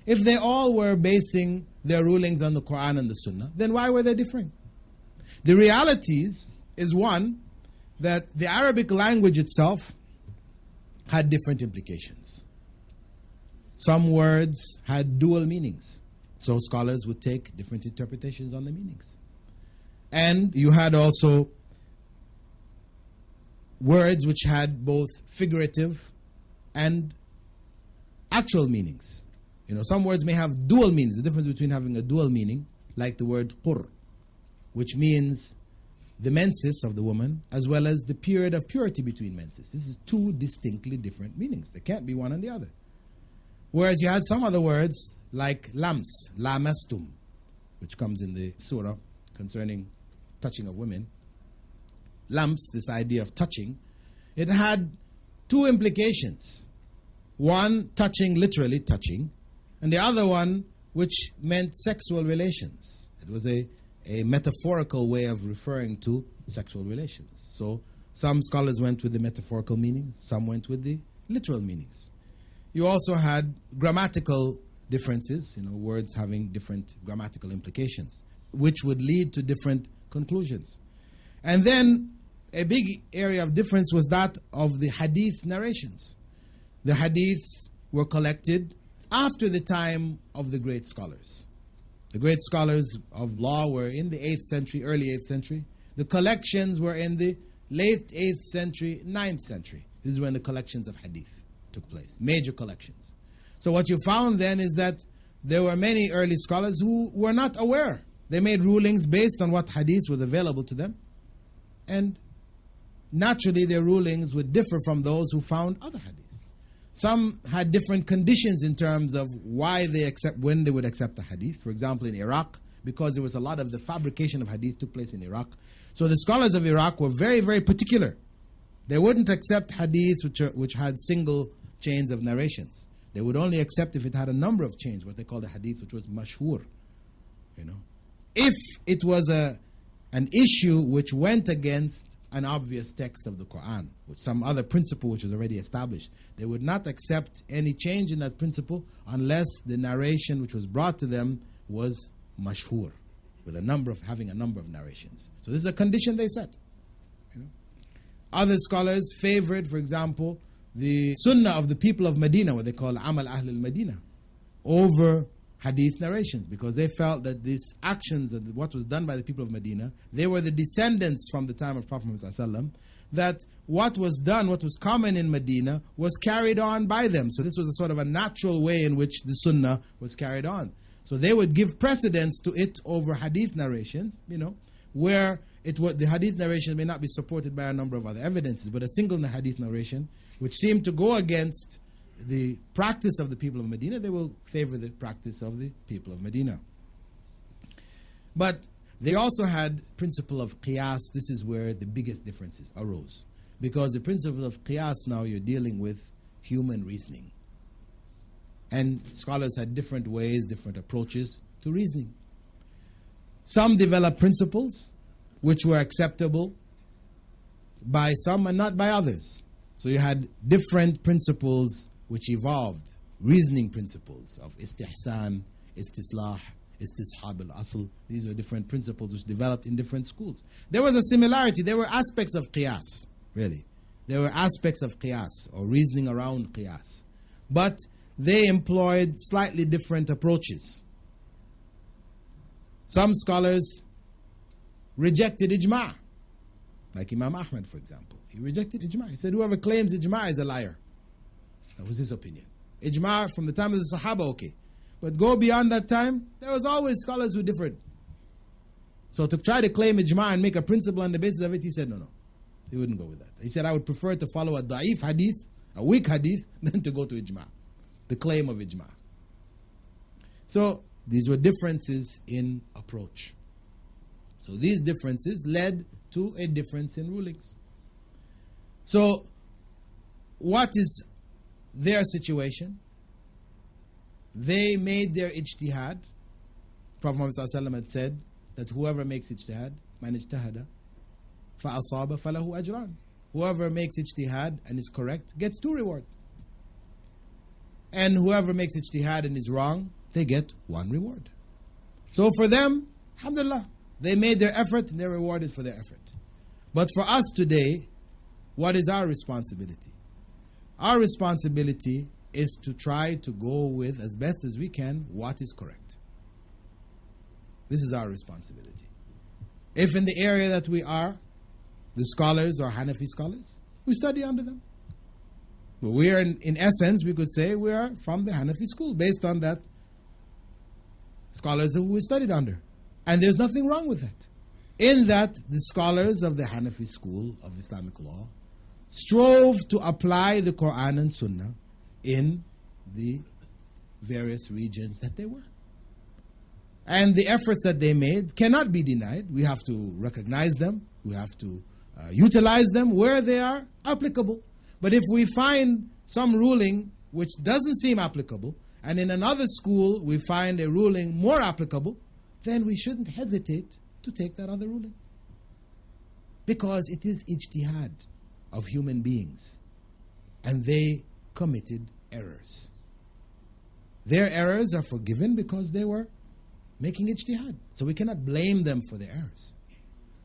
If they all were basing their rulings on the Quran and the Sunnah, then why were they differing? The realities is, one, that the Arabic language itself had different implications. Some words had dual meanings, so scholars would take different interpretations on the meanings. And you had also words which had both figurative and actual meanings. Some words may have dual meanings. The difference between having a dual meaning, like the word qur, which means the menses of the woman, as well as the period of purity between menses. This is 2 distinctly different meanings. They can't be one and the other. Whereas you had some other words like lams, lamastum, which comes in the surah concerning touching of women. Lams, this idea of touching, it had 2 implications. One, touching, literally touching, and the other one, which meant sexual relations. It was a metaphorical way of referring to sexual relations. So some scholars went with the metaphorical meaning, some went with the literal meanings. You also had grammatical differences, words having different grammatical implications, which would lead to different conclusions. And then a big area of difference was that of the hadith narrations. The hadiths were collected after the time of the great scholars. The great scholars of law were in the 8th century, early 8th century. The collections were in the late 8th century, 9th century. This is when the collections of hadith took place, major collections. So what you found then is that there were many early scholars who were not aware. They made rulings based on what hadith was available to them. And naturally their rulings would differ from those who found other hadiths. Some had different conditions in terms of when they would accept the hadith. For example, in Iraq, because there was a lot of the fabrication of hadith took place in Iraq. So the scholars of Iraq were very, very particular. They wouldn't accept hadiths which had single chains of narrations. They would only accept if it had a number of chains, what they called a hadith, which was mashhur. If it was an issue which went against an obvious text of the Quran, with some other principle which was already established, they would not accept any change in that principle unless the narration which was brought to them was mashhur, with having a number of narrations. So this is a condition they set. Other scholars favored, for example, the sunnah of the people of Medina, what they call Amal Ahl al-Medina, over hadith narrations, because they felt that these actions, and what was done by the people of Medina, they were the descendants from the time of Prophet Muhammad ﷺ, that what was done, what was common in Medina, was carried on by them. So this was a sort of a natural way in which the sunnah was carried on. So they would give precedence to it over hadith narrations, where the hadith narration may not be supported by a number of other evidences, but a single hadith narration, which seemed to go against the practice of the people of Medina, they will favor the practice of the people of Medina. But they also had principle of qiyas. This is where the biggest differences arose. Because the principle of qiyas, now you're dealing with human reasoning. And scholars had different ways, different approaches to reasoning. Some developed principles which were acceptable by some and not by others. So you had different principles which evolved, reasoning principles of istihsan, istislah, istishab al-asl. These were different principles which developed in different schools. There was a similarity. There were aspects of qiyas, really. There were aspects of qiyas, or reasoning around qiyas. But they employed slightly different approaches. Some scholars rejected ijma', like Imam Ahmad, for example. He rejected ijma'. He said, whoever claims ijma' is a liar. That was his opinion. Ijma' from the time of the Sahaba, okay. But go beyond that time, there was always scholars who differed. So to try to claim ijma' and make a principle on the basis of it, he said, no. He wouldn't go with that. He said, I would prefer to follow a da'if hadith, a weak hadith, than to go to ijma', the claim of ijma'. So these were differences in approach. So these differences led to a difference in rulings. So what is their situation? They made their ijtihad. Prophet Muhammad ﷺ had said that whoever makes ijtihad, man ijtahada, فَأَصَابَ فَلَهُ أَجْرًا. Whoever makes ijtihad and is correct gets 2 rewards. And whoever makes ijtihad and is wrong, they get 1 reward. So for them, alhamdulillah, they made their effort and they're rewarded for their effort. But for us today, what is our responsibility? Our responsibility is to try to go with, as best as we can, what is correct. This is our responsibility. If in the area that we are, the scholars are Hanafi scholars, we study under them. But we are, in essence, we could say we are from the Hanafi school, based on that scholars that we studied under. And there's nothing wrong with that. In that, the scholars of the Hanafi school of Islamic law strove to apply the Quran and Sunnah in the various regions that they were. And the efforts that they made cannot be denied. We have to recognize them. We have to utilize them where they are applicable. But if we find some ruling which doesn't seem applicable, and in another school we find a ruling more applicable, then we shouldn't hesitate to take that other ruling. Because it is ijtihad of human beings. And they committed errors. Their errors are forgiven because they were making ijtihad. So we cannot blame them for their errors.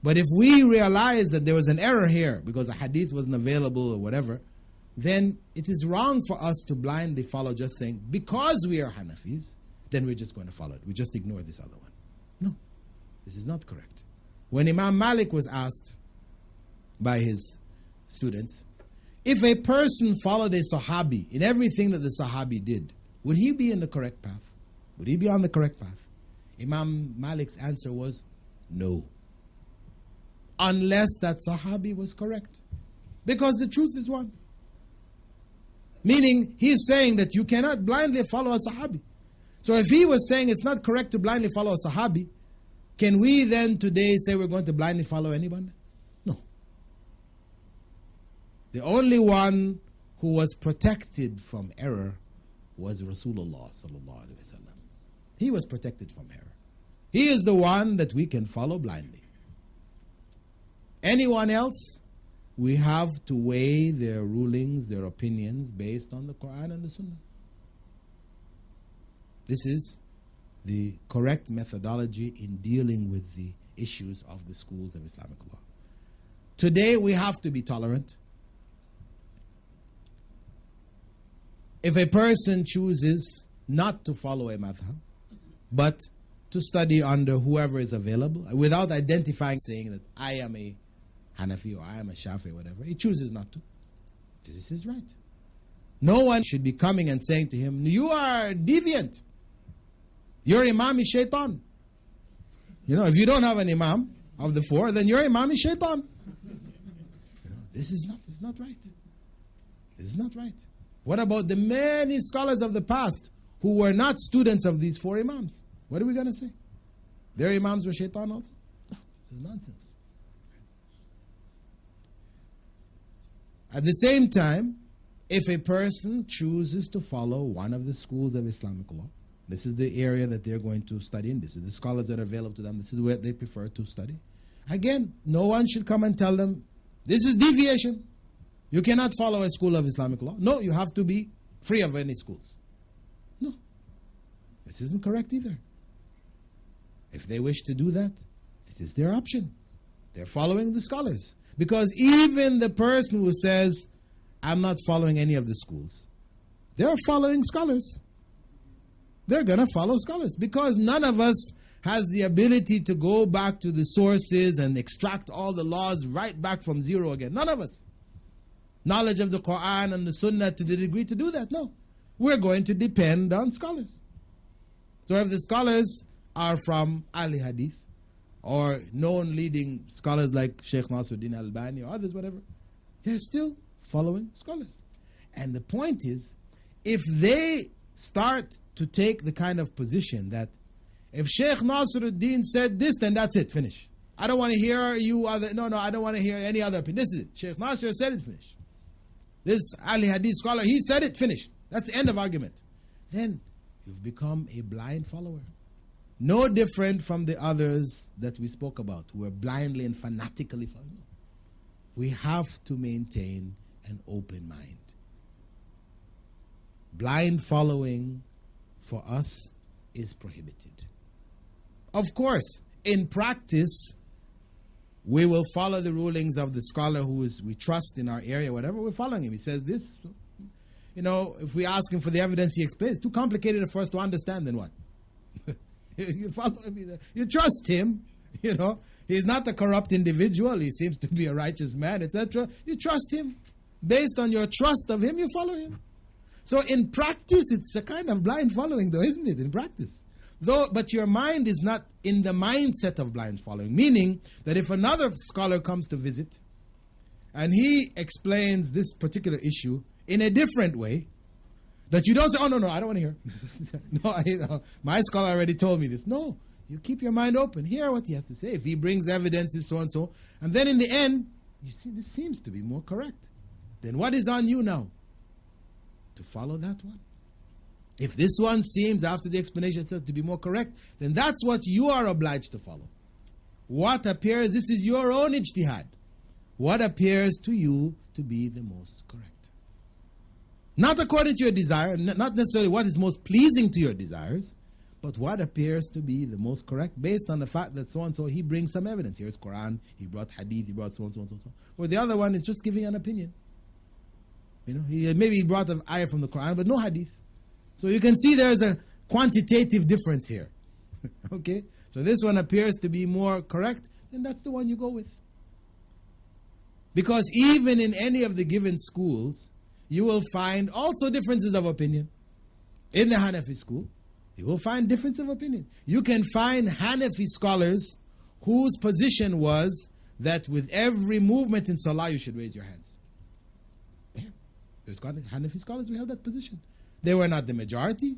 But if we realize that there was an error here because a hadith wasn't available or whatever, then it is wrong for us to blindly follow, just saying, because we are Hanafis, then we're just going to follow it. We just ignore this other one. No, this is not correct. When Imam Malik was asked by his students, if a person followed a Sahabi in everything that the Sahabi did, would he be in the correct path? Would he be on the correct path? Imam Malik's answer was no. Unless that Sahabi was correct. Because the truth is one. Meaning, he is saying that you cannot blindly follow a Sahabi. So if he was saying it's not correct to blindly follow a Sahabi, can we then today say we're going to blindly follow anyone? No. The only one who was protected from error was Rasulullah sallallahu alaihi wasallam. He was protected from error. He is the one that we can follow blindly. Anyone else, we have to weigh their rulings, their opinions based on the Quran and the Sunnah. This is the correct methodology in dealing with the issues of the schools of Islamic law. Today we have to be tolerant. If a person chooses not to follow a madhab, but to study under whoever is available, without identifying, saying that I am a Hanafi or I am a Shafi or whatever, he chooses not to. This is right. No one should be coming and saying to him, you are deviant. Your imam is shaitan. You know, if you don't have an imam of the 4, then your imam is shaitan. You know, this is not right. This is not right. What about the many scholars of the past who were not students of these 4 imams? What are we going to say? Their imams were shaitan also? No, this is nonsense. At the same time, if a person chooses to follow one of the schools of Islamic law, this is the area that they're going to study in, this is the scholars that are available to them, this is what they prefer to study. Again, no one should come and tell them, this is deviation. You cannot follow a school of Islamic law. No, you have to be free of any schools. No, this isn't correct either. If they wish to do that, it is their option. They're following the scholars. Because even the person who says, I'm not following any of the schools, they're following scholars. They're going to follow scholars. Because none of us has the ability to go back to the sources and extract all the laws right back from zero again. None of us. Knowledge of the Quran and the Sunnah to the degree to do that. No. We're going to depend on scholars. So if the scholars are from Ahli Hadith, or known leading scholars like Sheikh Nasruddin Albani or others, whatever, they're still following scholars. And the point is, if they start to take the kind of position that if Sheikh Nasruddin said this, then that's it, finish. I don't want to hear you other, no, I don't want to hear any other opinion. This is it. Sheikh Nasr said it, finish. This Ahli Hadith scholar, he said it, finished. That's the end of argument. Then you've become a blind follower. No different from the others that we spoke about, who were blindly and fanatically following. We have to maintain an open mind. Blind following for us is prohibited. Of course, in practice, we will follow the rulings of the scholar who is we trust in our area, whatever, we're following him. He says this. You know, if we ask him for the evidence, he explains. It's too complicated for us to understand, then what? You follow him, you trust him, you know. He's not a corrupt individual. He seems to be a righteous man, etc. You trust him. Based on your trust of him, you follow him. So in practice, it's a kind of blind following, though, isn't it? In practice. But your mind is not in the mindset of blind following. Meaning that if another scholar comes to visit and he explains this particular issue in a different way, that you don't say, oh, no, I don't want to hear. No, my scholar already told me this. No, you keep your mind open. Hear what he has to say. If he brings evidence and so and so, and then in the end, you see, this seems to be more correct. Then what is on you now? To follow that one. If this one seems, after the explanation itself, to be more correct, then that's what you are obliged to follow. What appears, this is your own ijtihad. What appears to you to be the most correct. Not according to your desire, not necessarily what is most pleasing to your desires, but what appears to be the most correct based on the fact that so-and-so, he brings some evidence. Here's Quran, he brought hadith, he brought so-and-so, and so-and-so. Or the other one is just giving an opinion. You know, maybe he brought an ayah from the Quran, but no hadith. So you can see there's a quantitative difference here. Okay? So this one appears to be more correct, then that's the one you go with. Because even in any of the given schools, you will find also differences of opinion. In the Hanafi school, you will find difference of opinion. You can find Hanafi scholars whose position was that with every movement in Salah, you should raise your hands. Yeah. There's Hanafi scholars who held that position. They were not the majority,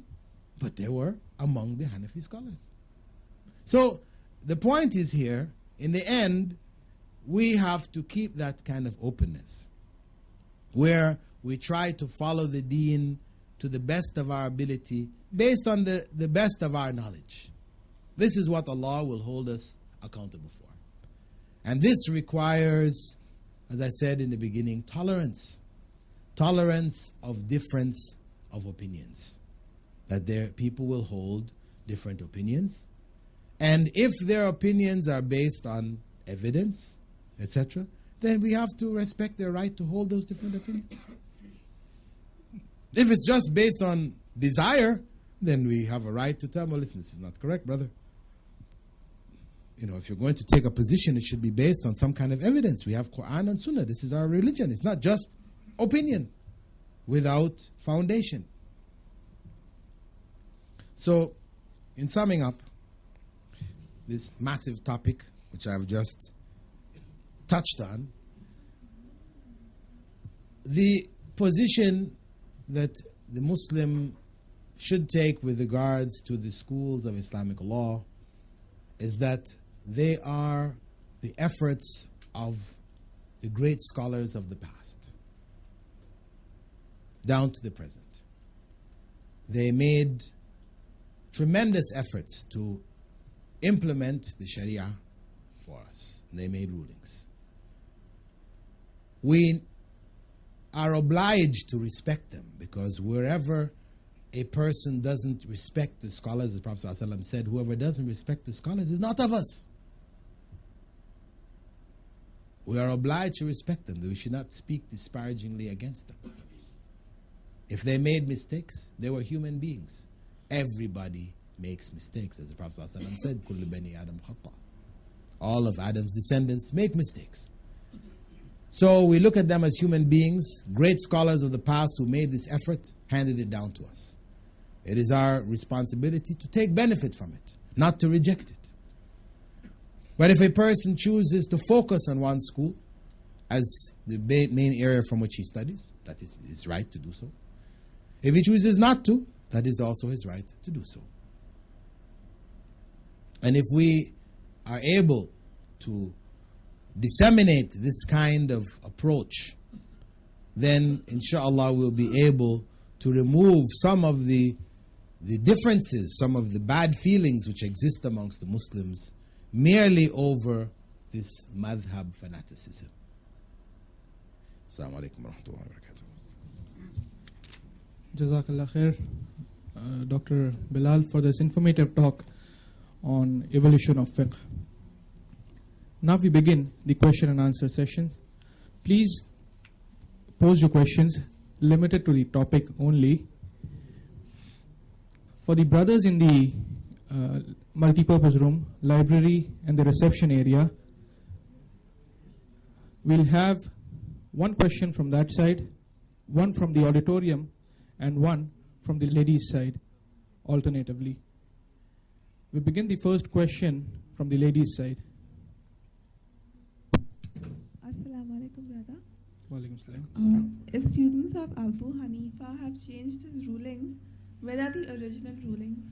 but they were among the Hanafi scholars. So the point is here, in the end, we have to keep that kind of openness, where we try to follow the deen to the best of our ability, based on the best of our knowledge. This is what Allah will hold us accountable for. And this requires, as I said in the beginning, tolerance. Tolerance of difference of opinions. That people will hold different opinions. And if their opinions are based on evidence, etc., then we have to respect their right to hold those different opinions. If it's just based on desire, then we have a right to tell them, well, listen, this is not correct, brother. You know, if you're going to take a position, it should be based on some kind of evidence. We have Quran and Sunnah. This is our religion. It's not just opinion without foundation. So, in summing up this massive topic, which I've just touched on, the position that the Muslim should take with regards to the schools of Islamic law is that they are the efforts of the great scholars of the past. down to the present. They made tremendous efforts to implement the Sharia for us. They made rulings. We are obliged to respect them, because wherever a person doesn't respect the scholars, the Prophet ﷺ said, whoever doesn't respect the scholars is not of us. We are obliged to respect them. We should not speak disparagingly against them. If they made mistakes, they were human beings. Everybody makes mistakes. As the Prophet ﷺ said, كُلُّ بَنِي آدَمْ خَطَّأ. All of Adam's descendants make mistakes. So we look at them as human beings, great scholars of the past who made this effort, handed it down to us. It is our responsibility to take benefit from it, not to reject it. But if a person chooses to focus on one school as the main area from which he studies, that is his right to do so. If he chooses not to, that is also his right to do so. And if we are able to disseminate this kind of approach, then inshallah we'll be able to remove some of the differences, some of the bad feelings which exist amongst the Muslims merely over this madhab fanaticism. Assalamu alaikum wa rahmatullahi wa barakatuh. Jazakallah khair, Dr. Bilal, for this informative talk on evolution of fiqh. Now we begin the question and answer session. Please pose your questions limited to the topic only. For the brothers in the multipurpose room, library and the reception area, we'll have one question from that side, one from the auditorium, and one from the ladies' side, alternatively. We begin the first question from the ladies' side. Assalamu alaikum, brother. Walaikum salam. If students of Abu Hanifa have changed his rulings, where are the original rulings?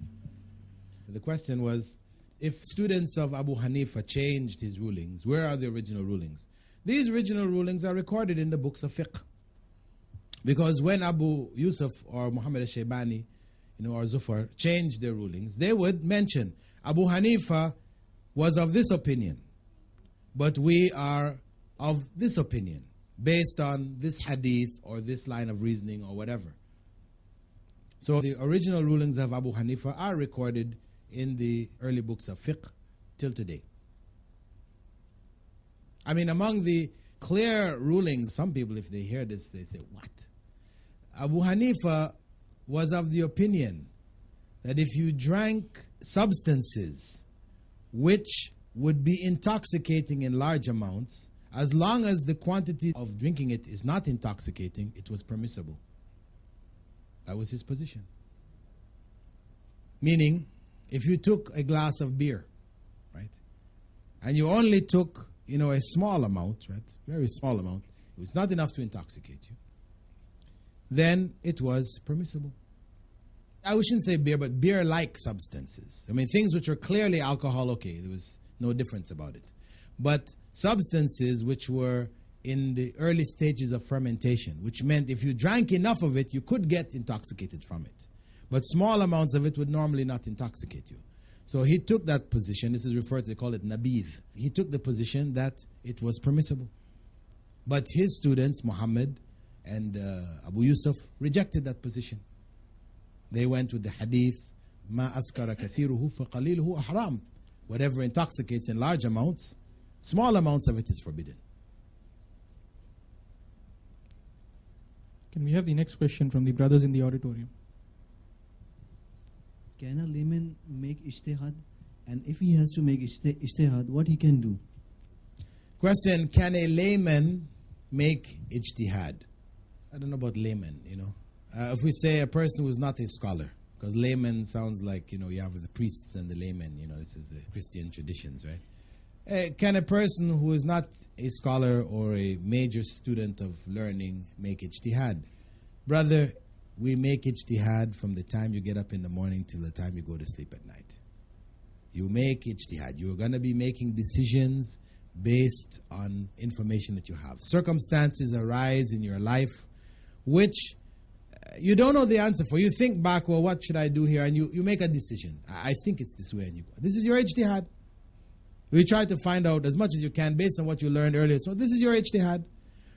The question was, if students of Abu Hanifa changed his rulings, where are the original rulings? These original rulings are recorded in the books of fiqh. Because when Abu Yusuf or Muhammad al-Shaybani, or Zufar changed their rulings, they would mention, Abu Hanifa was of this opinion, but we are of this opinion, based on this hadith or this line of reasoning or whatever. So the original rulings of Abu Hanifa are recorded in the early books of fiqh till today. I mean, among the clear rulings, some people, if they hear this, they say, what? Abu Hanifa was of the opinion that if you drank substances which would be intoxicating in large amounts, as long as the quantity of drinking it is not intoxicating, it was permissible. That was his position. Meaning, if you took a glass of beer, right, and you only took, a small amount, right, very small amount, it was not enough to intoxicate you, then it was permissible. I shouldn't say beer, but beer-like substances. I mean, things which are clearly alcohol, okay, there was no difference about it. But substances which were in the early stages of fermentation, which meant if you drank enough of it, you could get intoxicated from it. But small amounts of it would normally not intoxicate you. So he took that position. This is referred to, they call it nabidh. He took the position that it was permissible. But his students, Muhammad and Abu Yusuf, rejected that position. They went with the hadith, ma askara kathiruhu fa qaliluhu ahram. Whatever intoxicates in large amounts, small amounts of it is forbidden. Can we have the next question from the brothers in the auditorium? Can a layman make ijtihad? And if he has to make ijtihad, what he can do? Question, can a layman make ijtihad? I don't know about layman, If we say a person who is not a scholar, because layman sounds like, you have the priests and the laymen, this is the Christian traditions, right? Can a person who is not a scholar or a major student of learning make ijtihad? Brother, we make ijtihad from the time you get up in the morning till the time you go to sleep at night. You make ijtihad. You're going to be making decisions based on information that you have. Circumstances arise in your life which you don't know the answer for. You think back, well, what should I do here? And you make a decision. I think it's this way. And you go. This is your ijtihad. We try to find out as much as you can based on what you learned earlier. So this is your ijtihad.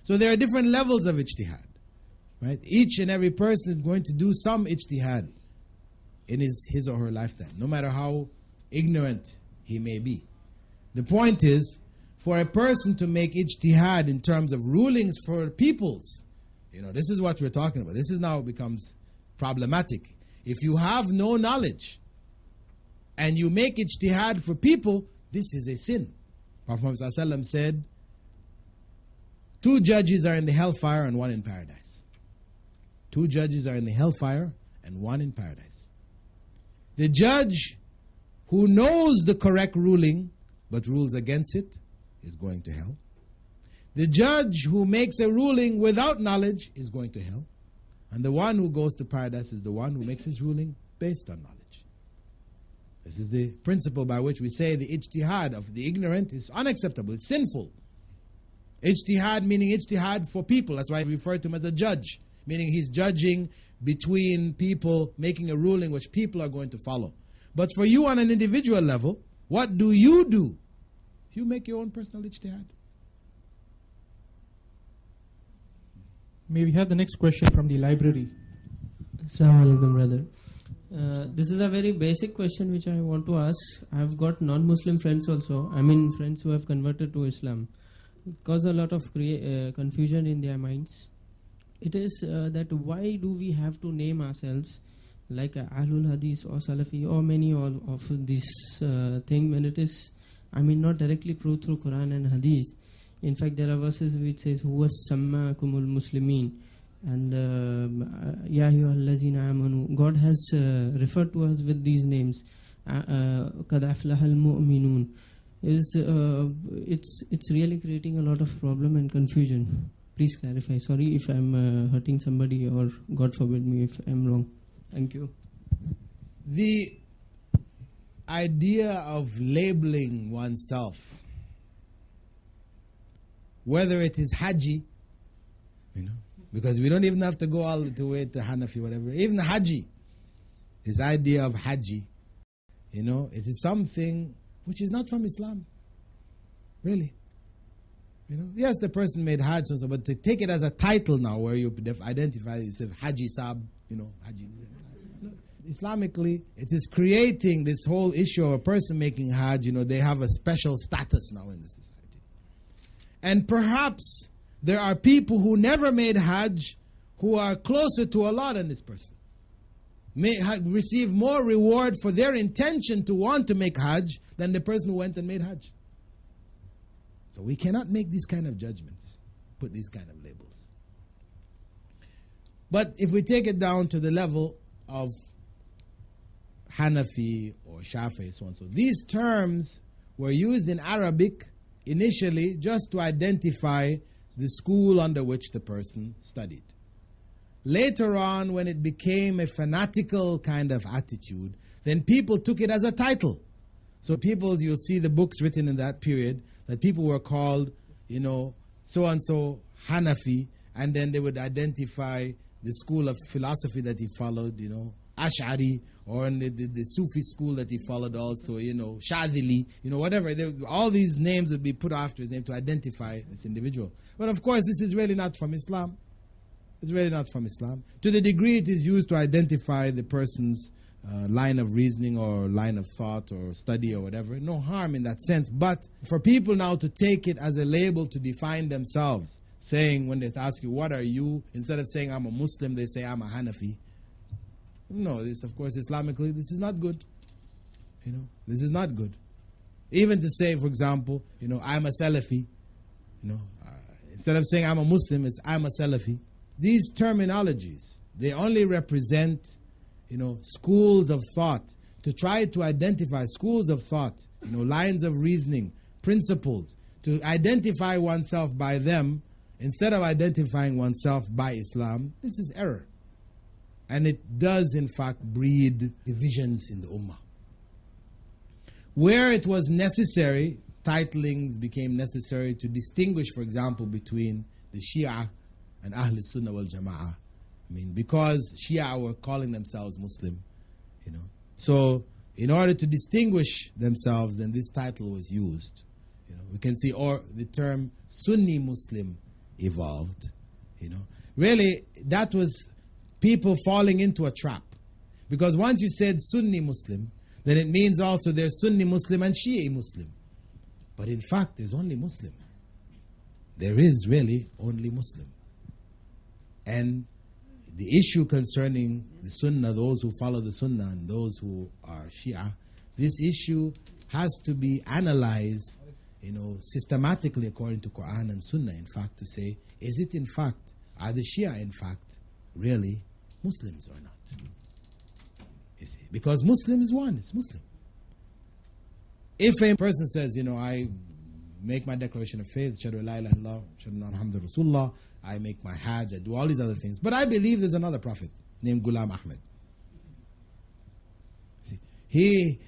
So there are different levels of ijtihad. Right? Each and every person is going to do some ijtihad in his or her lifetime, no matter how ignorant he may be. The point is, for a person to make ijtihad in terms of rulings for peoples, this is what we're talking about. This is now becomes problematic. If you have no knowledge and you make ijtihad for people, this is a sin. Prophet Muhammad ﷺ said, 2 judges are in the hellfire and 1 in paradise. 2 judges are in the hellfire and 1 in paradise. The judge who knows the correct ruling but rules against it is going to hell. The judge who makes a ruling without knowledge is going to hell. And the one who goes to paradise is the one who makes his ruling based on knowledge. This is the principle by which we say the ijtihad of the ignorant is unacceptable, it's sinful. Ijtihad meaning ijtihad for people. That's why we refer to him as a judge, meaning he's judging between people, making a ruling which people are going to follow. But for you on an individual level, what do? You make your own personal ijtihad. May we have the next question from the library? Assalamu alaikum, brother. This is a very basic question which I want to ask. I've got non-Muslim friends also. I mean friends who have converted to Islam. It causes a lot of confusion in their minds. It is that why do we have to name ourselves like Ahlul Hadith or Salafi or many of this thing when it is, not directly proved through Quran and Hadith. In fact, there are verses which says, Huwa sammakumul muslimin, and Ya ayyuhallazina amanu. God has referred to us with these names. Qad aflahal mu'minun. It's really creating a lot of problem and confusion. Please clarify. Sorry if I'm hurting somebody, or God forbid me if I'm wrong. Thank you. The idea of labeling oneself, whether it is Haji, because we don't even have to go all the way to Hanafi, whatever. Even Haji, this idea of Haji, it is something which is not from Islam, really. Yes, the person made Hajj, but to take it as a title now, where you identify yourself Haji Sab, Haji. Islamically, it is creating this whole issue of a person making Hajj. They have a special status now in the society. And perhaps there are people who never made Hajj who are closer to Allah than this person. May receive more reward for their intention to want to make Hajj than the person who went and made Hajj. So we cannot make these kind of judgments, put these kind of labels. But if we take it down to the level of Hanafi or Shafi'i, so on so, these terms were used in Arabic initially just to identify the school under which the person studied. Later on, when it became a fanatical kind of attitude, then people took it as a title. So you'll see the books written in that period, that people were called, so-and-so Hanafi, and then they would identify the school of philosophy that he followed, Ash'ari, or in the Sufi school that he followed also, Shadili, whatever. All these names would be put after his name to identify this individual. But of course, this is really not from Islam. It's really not from Islam. To the degree it is used to identify the person's line of reasoning or line of thought or study or whatever, no harm in that sense. But for people now to take it as a label to define themselves, saying when they ask you, what are you? Instead of saying I'm a Muslim, they say I'm a Hanafi. No, this, of course, Islamically, this is not good. This is not good. Even to say, for example, I'm a Salafi, instead of saying I'm a Muslim, it's I'm a Salafi. These terminologies, they only represent, schools of thought, to try to identify schools of thought, lines of reasoning, principles, to identify oneself by them instead of identifying oneself by Islam. This is error. And it does, in fact, breed divisions in the Ummah. Where it was necessary, titlings became necessary to distinguish, for example, between the Shia and Ahl Sunnah wal Jama'ah. I mean, because Shia were calling themselves Muslim, you know. So in order to distinguish themselves, then this title was used. You know, we can see, or the term Sunni Muslim evolved. You know, really that was people falling into a trap, because once you said Sunni Muslim, then it means also there's Sunni Muslim and Shia Muslim. But in fact, there's only Muslim. There is really only Muslim. And the issue concerning the Sunnah, those who follow the Sunnah and those who are Shia, this issue has to be analyzed, you know, systematically according to Quran and Sunnah, in fact, to say, is it in fact, are the Shia in fact really Muslims or not? You see, because Muslim is one, it's Muslim. If a person says, you know, I make my declaration of faith, Shadu la ilaha illallah, Shadu anna Muhammadur Rasulullah, I make my Hajj, I do all these other things, but I believe there's another prophet named Ghulam Ahmed. See, he,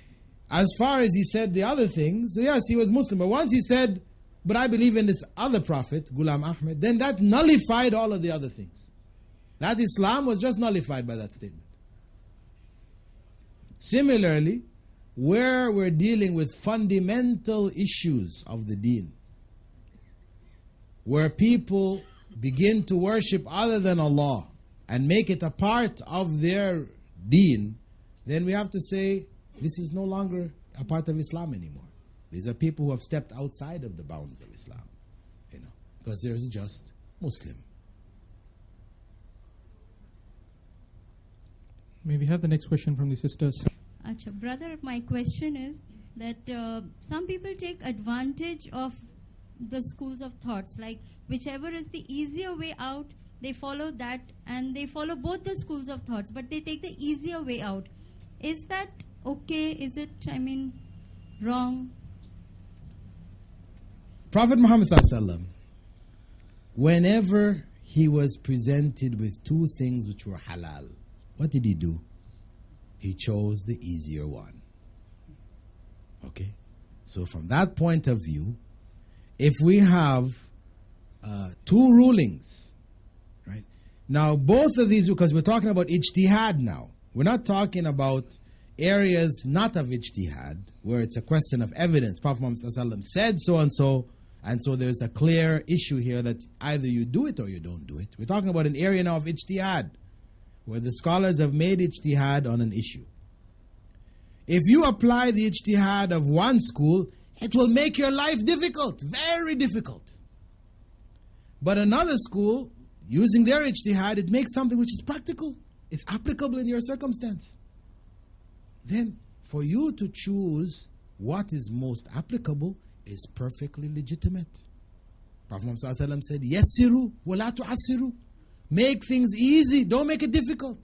as far as he said the other things, so yes, he was Muslim, but once he said, but I believe in this other prophet, Ghulam Ahmed, then that nullified all of the other things. That Islam was just nullified by that statement. Similarly, where we're dealing with fundamental issues of the deen, where people begin to worship other than Allah and make it a part of their deen, then we have to say this is no longer a part of Islam anymore. These are people who have stepped outside of the bounds of Islam, you know, because there's just Muslim. May we have the next question from the sisters? Acha, brother, my question is that some people take advantage of the schools of thoughts, like whichever is the easier way out, they follow that, and they follow both the schools of thoughts, but they take the easier way out. Is that okay? Is it, wrong? Prophet Muhammad ﷺ, whenever he was presented with two things which were halal, what did he do? He chose the easier one. Okay? So from that point of view, if we have two rulings, right? Now both of these, because we're talking about ijtihad now. We're not talking about areas not of ijtihad, where it's a question of evidence. Prophet Muhammad ﷺ said so, and so there's a clear issue here that either you do it or you don't do it. We're talking about an area now of ijtihad, where the scholars have made ijtihad on an issue. If you apply the ijtihad of one school, it will make your life difficult, very difficult. But another school, using their ijtihad, it makes something which is practical. It's applicable in your circumstance. Then, for you to choose what is most applicable is perfectly legitimate. Prophet Muhammad ﷺ said, Yassiru wa la tu'assiru. Make things easy, don't make it difficult.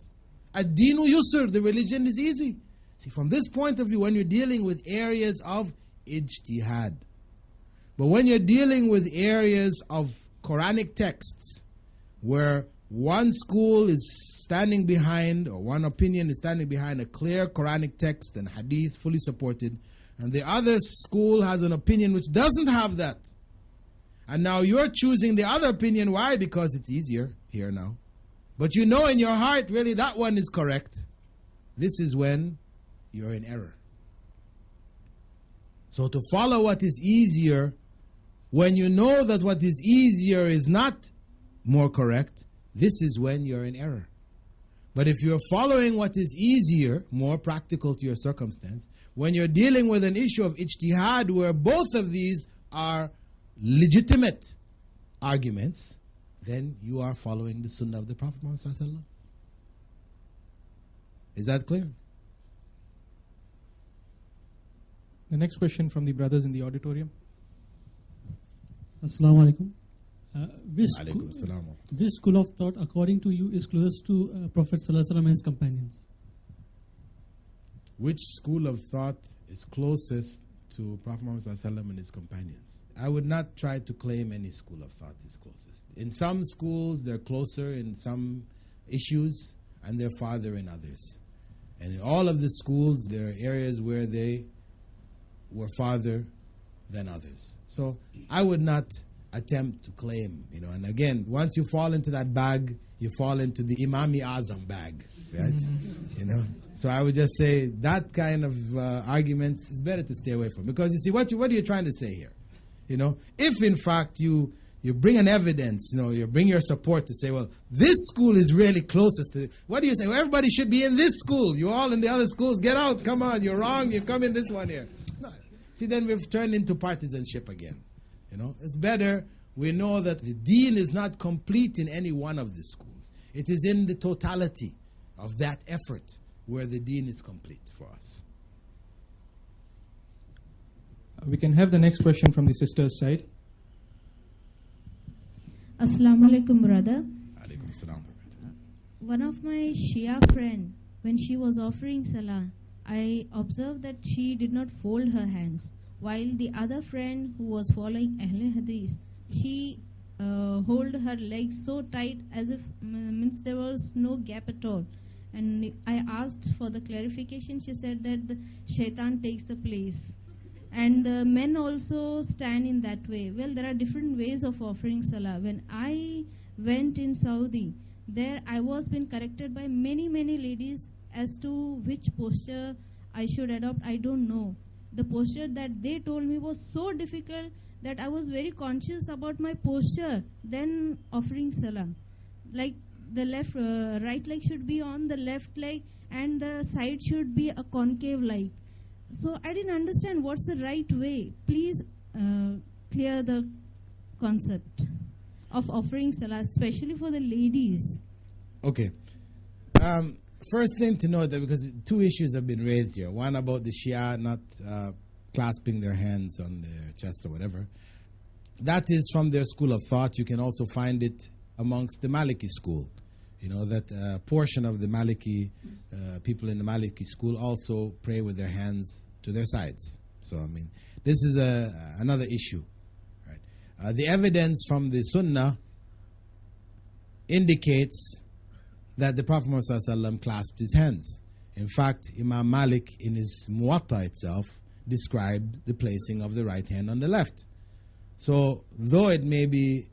Ad-dinu yusr, the religion is easy. See, from this point of view, when you're dealing with areas of ijtihad, but when you're dealing with areas of Quranic texts, where one school is standing behind, or one opinion is standing behind a clear Quranic text and hadith fully supported, and the other school has an opinion which doesn't have that, and now you're choosing the other opinion. Why? Because it's easier here now. But you know in your heart, really, that one is correct. This is when you're in error. So to follow what is easier, when you know that what is easier is not more correct, this is when you're in error. But if you're following what is easier, more practical to your circumstance, when you're dealing with an issue of ijtihad where both of these are legitimate arguments, then you are following the sunnah of the Prophet Muhammad ﷺ. Is that clear? The next question from the brothers in the auditorium. Assalamu alaikum. Alaikum Which school of thought, according to you, is closest to Prophet ﷺ and his companions? Which school of thought is closest to Prophet Muhammad ﷺ and his companions? I would not try to claim any school of thought is closest. In some schools, they're closer in some issues, and they're farther in others. And in all of the schools, there are areas where they were farther than others. So I would not attempt to claim, and again, once you fall into that bag, you fall into the Imami Azam bag, right? So I would just say that kind of arguments is better to stay away from, because you see, what are you trying to say here? If in fact you bring an evidence, you bring your support to say, well, this school is really closest to, what do you say? Well, everybody should be in this school. You all in the other schools, get out, come on, you're wrong, you come in this one here. No. See, then we've turned into partisanship again. It's better we know that the deen is not complete in any one of the schools. It is in the totality of that effort where the deen is complete for us. We can have the next question from the sister's side. Assalamu alaikum, brother. Alaikum salam. One of my Shia friend, when she was offering salah, I observed that she did not fold her hands, while the other friend who was following Ahle Hadith, she hold her legs so tight as if means there was no gap at all. And I asked for the clarification. She said that the shaitan takes the place. And the men also stand in that way. Well, there are different ways of offering salah. When I went in Saudi, there I was being corrected by many ladies as to which posture I should adopt. I don't know. The posture that they told me was so difficult that I was very conscious about my posture then offering salah. Like the right leg should be on the left leg and the side should be a concave like. So I didn't understand what's the right way. Please clear the concept of offering salah, especially for the ladies. Okay. First thing to note, that because two issues have been raised here. One about the Shia not clasping their hands on their chest or whatever. That is from their school of thought. You can also find it amongst the Maliki school. That portion of the Maliki, people in the Maliki school also pray with their hands to their sides. So, this is another issue. Right? The evidence from the Sunnah indicates that the Prophet Muhammad ﷺ clasped his hands. In fact, Imam Malik in his Muwatta itself described the placing of the right hand on the left. So, though it may be,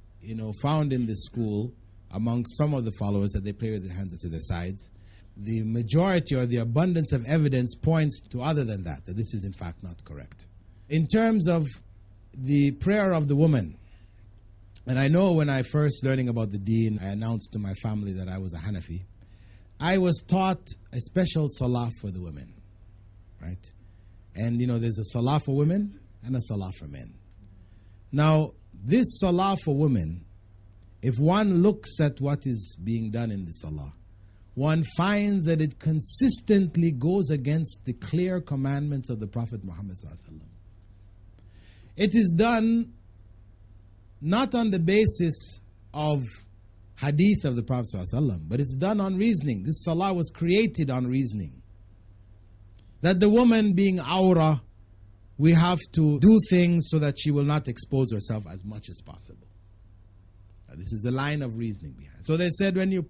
found in the school among some of the followers that they pray with their hands to their sides, the majority or the abundance of evidence points to other than that this is in fact not correct. In terms of the prayer of the woman, and I know when I first learning about the deen, I announced to my family that I was a Hanafi. I was taught a special salah for the women, right? And there's a salah for women and a salah for men. Now, this salah for women, if one looks at what is being done in the salah, one finds that it consistently goes against the clear commandments of the Prophet Muhammad ﷺ. It is done not on the basis of hadith of the Prophet ﷺ, but it's done on reasoning. This salah was created on reasoning. That the woman being awra, we have to do things so that she will not expose herself as much as possible. Now, this is the line of reasoning behind. So they said when you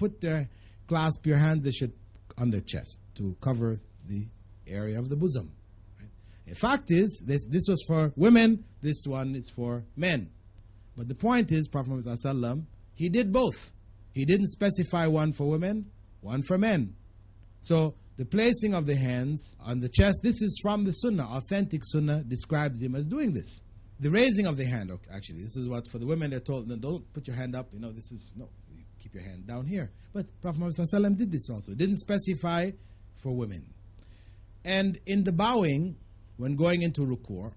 clasp your hand, they should on their chest to cover the area of the bosom. Right? The fact is, this was for women, this one is for men. But the point is, Prophet Muhammad ﷺ, he did both. He didn't specify one for women, one for men. So the placing of the hands on the chest, this is from the Sunnah. Authentic Sunnah describes him as doing this. The raising of the hand, actually, this is what for the women they're told, no, don't put your hand up, this is, no, you keep your hand down here. But Prophet Muhammad ﷺ did this also. It didn't specify for women. And in the bowing, when going into ruku',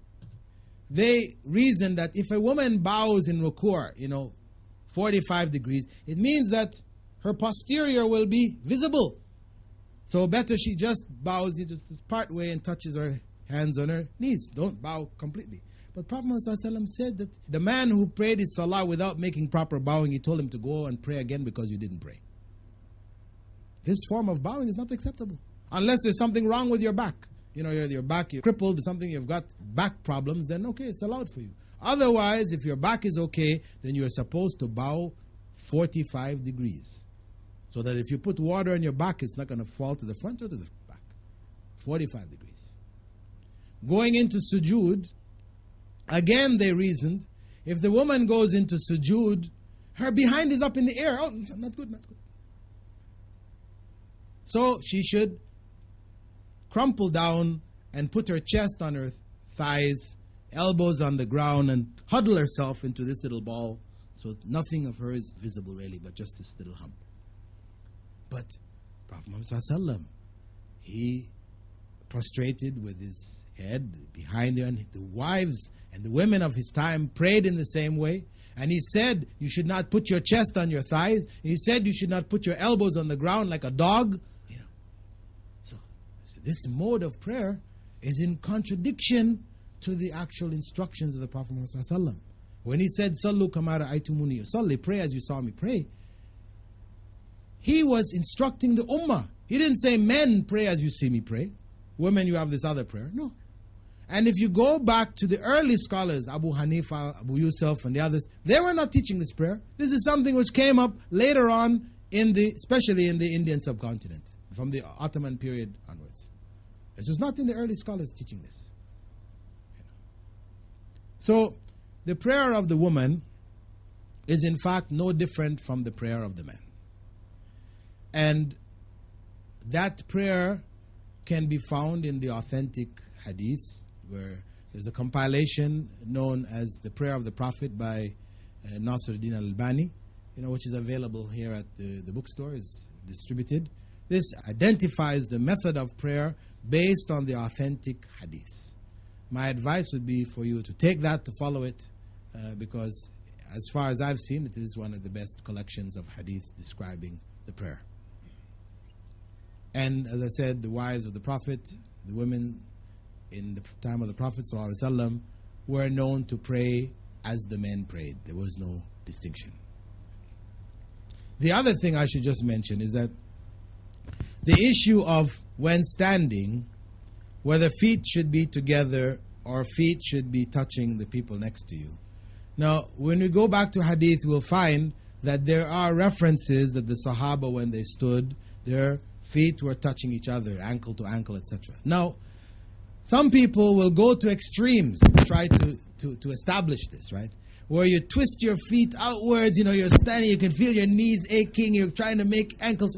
they reason that if a woman bows in ruku', 45 degrees, it means that her posterior will be visible. So better she just bows, just part way and touches her hands on her knees. Don't bow completely. But Prophet Muhammad ﷺ said that the man who prayed his salah without making proper bowing, he told him to go and pray again because you didn't pray. This form of bowing is not acceptable. Unless there's something wrong with your back. Your back, you're crippled, something, you've got back problems, then okay, it's allowed for you. Otherwise, if your back is okay, then you're supposed to bow 45 degrees. So that if you put water on your back, it's not going to fall to the front or to the back. 45 degrees. Going into sujood, again they reasoned, If the woman goes into sujood, her behind is up in the air. Oh, not good, not good. So she should crumple down and put her chest on her thighs, elbows on the ground, and huddle herself into this little ball. So nothing of her is visible really, but just this little hump. But Prophet Muhammad ﷺ, he prostrated with his head behind her, and the wives and the women of his time prayed in the same way. And he said, you should not put your chest on your thighs. He said, you should not put your elbows on the ground like a dog. So this mode of prayer is in contradiction to the actual instructions of the Prophet Muhammad ﷺ. When he said, Sallu kamara aitumuni yusalli, pray as you saw me pray, he was instructing the ummah. He didn't say, men, pray as you see me pray. Women, you have this other prayer. No. And if you go back to the early scholars, Abu Hanifa, Abu Yusuf, and the others, they were not teaching this prayer. This is something which came up later on, especially in the Indian subcontinent, from the Ottoman period onwards. This was not in the early scholars teaching this. So, the prayer of the woman is in fact no different from the prayer of the man. And that prayer can be found in the authentic hadith, where there's a compilation known as the Prayer of the Prophet by Nasiruddin al-Albani, which is available here at the bookstore, is distributed. This identifies the method of prayer based on the authentic hadith. My advice would be for you to take that, to follow it, because as far as I've seen, it is one of the best collections of hadith describing the prayer. And as I said, the wives of the Prophet, the women in the time of the Prophet ﷺ, were known to pray as the men prayed. There was no distinction. The other thing I should just mention is that the issue of when standing, whether feet should be together or feet should be touching the people next to you. Now, when we go back to hadith, we'll find that there are references that the Sahaba, when they stood, their feet were touching each other, ankle to ankle, etc. Now, some people will go to extremes to try to establish this, right? Where you twist your feet outwards, you're standing, you can feel your knees aching, you're trying to make ankles.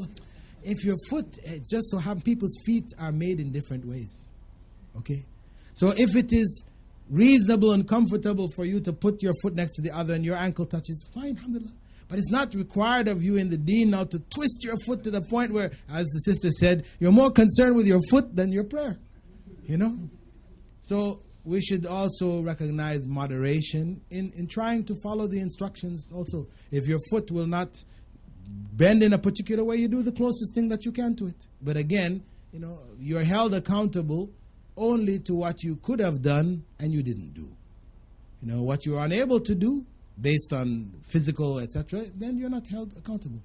If your foot, just so happens, people's feet are made in different ways, okay? So if it is reasonable and comfortable for you to put your foot next to the other and your ankle touches, fine, alhamdulillah. But it's not required of you in the deen now to twist your foot to the point where, as the sister said, you're more concerned with your foot than your prayer. So we should also recognize moderation in trying to follow the instructions also. If your foot will not bend in a particular way, you do the closest thing that you can to it. But again, you're held accountable only to what you could have done and you didn't do. What you are unable to do, based on physical, etc., then you're not held accountable.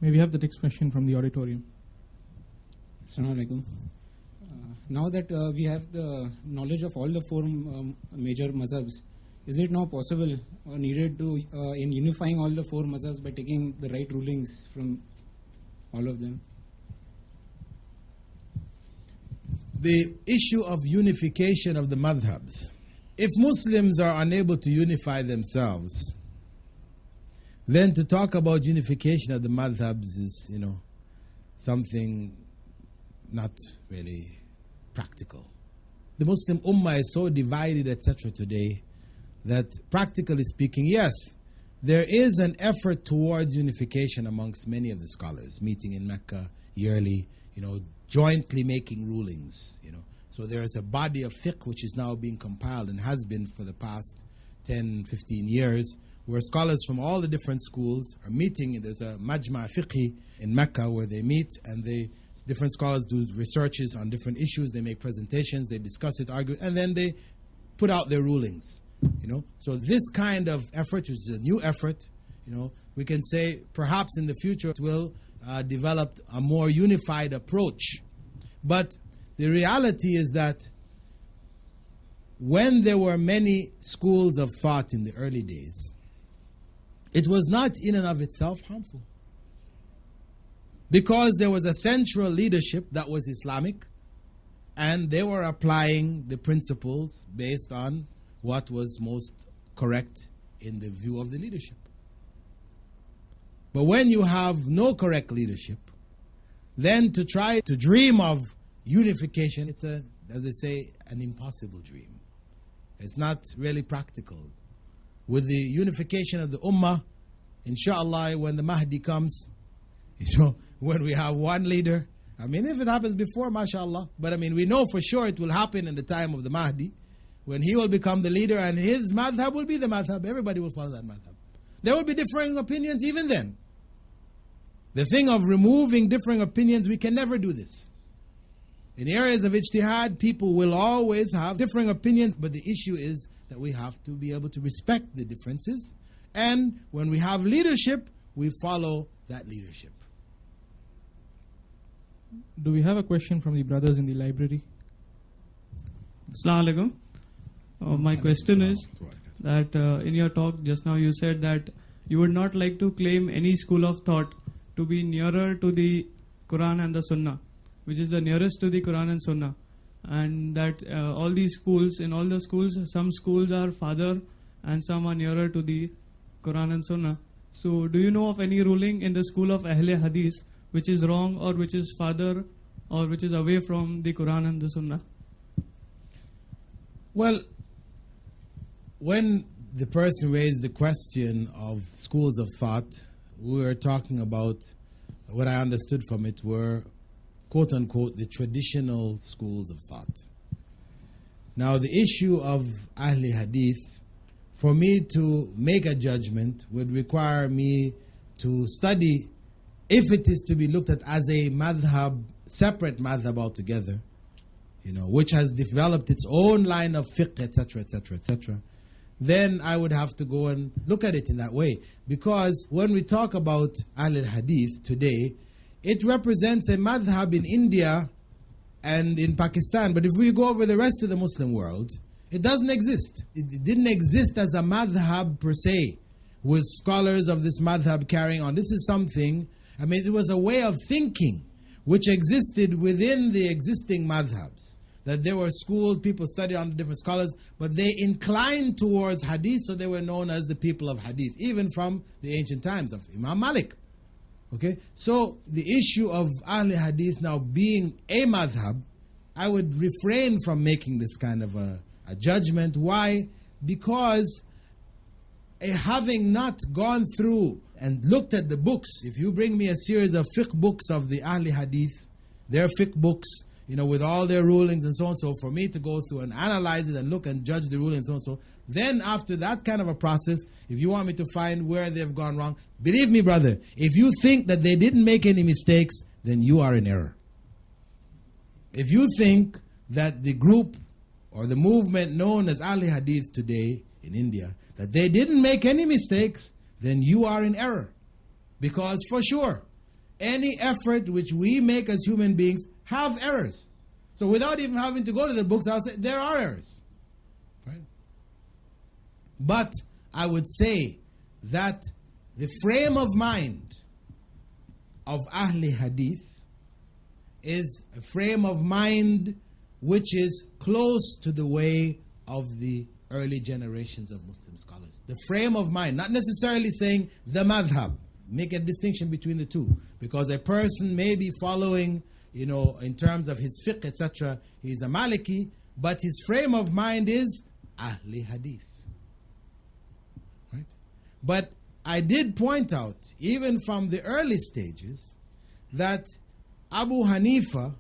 May we have the next question from the auditorium? Assalamu alaikum. Now that we have the knowledge of all the four major mazhabs, is it now possible or needed to in unifying all the four mazhabs by taking the right rulings from all of them? The issue of unification of the madhabs. If Muslims are unable to unify themselves, then to talk about unification of the madhabs is, something not really practical. The Muslim ummah is so divided, etc. today, that practically speaking, yes, there is an effort towards unification amongst many of the scholars, meeting in Mecca yearly, jointly making rulings, So there is a body of fiqh which is now being compiled and has been for the past 10, 15 years, where scholars from all the different schools are meeting. There's a majma' fiqhi in Mecca where they meet and different scholars do researches on different issues. They make presentations, they discuss it, argue, and then they put out their rulings. So this kind of effort, which is a new effort, we can say perhaps in the future it will develop a more unified approach. But the reality is that when there were many schools of thought in the early days, it was not in and of itself harmful. Because there was a central leadership that was Islamic, and they were applying the principles based on what was most correct in the view of the leadership. But when you have no correct leadership, then to try to dream of unification, it's as they say, an impossible dream. It's not really practical. With the unification of the ummah, inshallah, when the Mahdi comes, when we have one leader, if it happens before, mashallah, but we know for sure it will happen in the time of the Mahdi, when he will become the leader and his madhab will be the madhab. Everybody will follow that madhab. There will be differing opinions even then. The thing of removing differing opinions, we can never do this. In areas of ijtihad, people will always have differing opinions, but the issue is that we have to be able to respect the differences, and when we have leadership, we follow that leadership. Do we have a question from the brothers in the library? Assalamu alaikum. My question is that in your talk just now you said that you would not like to claim any school of thought to be nearer to the Quran and the Sunnah, which is the nearest to the Quran and Sunnah, and that all these schools, in all the schools, some schools are farther and some are nearer to the Quran and Sunnah. So do you know of any ruling in the school of Ahle Hadith which is wrong or which is farther or which is away from the Quran and the Sunnah? Well, when the person raised the question of schools of thought, we were talking about, what I understood from it were, quote unquote, the traditional schools of thought. Now, the issue of Ahl Hadith, for me to make a judgment would require me to study, if it is to be looked at as a madhab, separate madhab altogether, which has developed its own line of fiqh, etc., etc., etc., then I would have to go and look at it in that way. Because when we talk about Ahl Hadith today, it represents a madhab in India and in Pakistan. But if we go over the rest of the Muslim world, it doesn't exist. It didn't exist as a madhab per se, with scholars of this madhab carrying on. This is something, it was a way of thinking which existed within the existing madhabs. That there were schools, people studied under different scholars, but they inclined towards hadith, so they were known as the people of hadith, even from the ancient times of Imam Malik. Okay, so the issue of Ahl Hadith now being a madhab, I would refrain from making this kind of a judgment. Why? Because having not gone through and looked at the books, if you bring me a series of fiqh books of the Ahl Hadith, their fiqh books, with all their rulings and so on, so for me to go through and analyze it and look and judge the rulings and so on, so then after that kind of a process, if you want me to find where they've gone wrong, believe me, brother, if you think that they didn't make any mistakes, then you are in error. If you think that the group or the movement known as Ahl Hadith today in India, that they didn't make any mistakes, then you are in error. Because for sure, any effort which we make as human beings have errors. So without even having to go to the books, I'll say there are errors. Right? But I would say that the frame of mind of Ahl Hadith is a frame of mind which is close to the way of the early generations of Muslim scholars. The frame of mind, not necessarily saying the madhab. Make a distinction between the two. Because a person may be following, in terms of his fiqh, etc., he's a Maliki, but his frame of mind is Ahl Hadith. Right? But I did point out, even from the early stages, that Abu Hanifa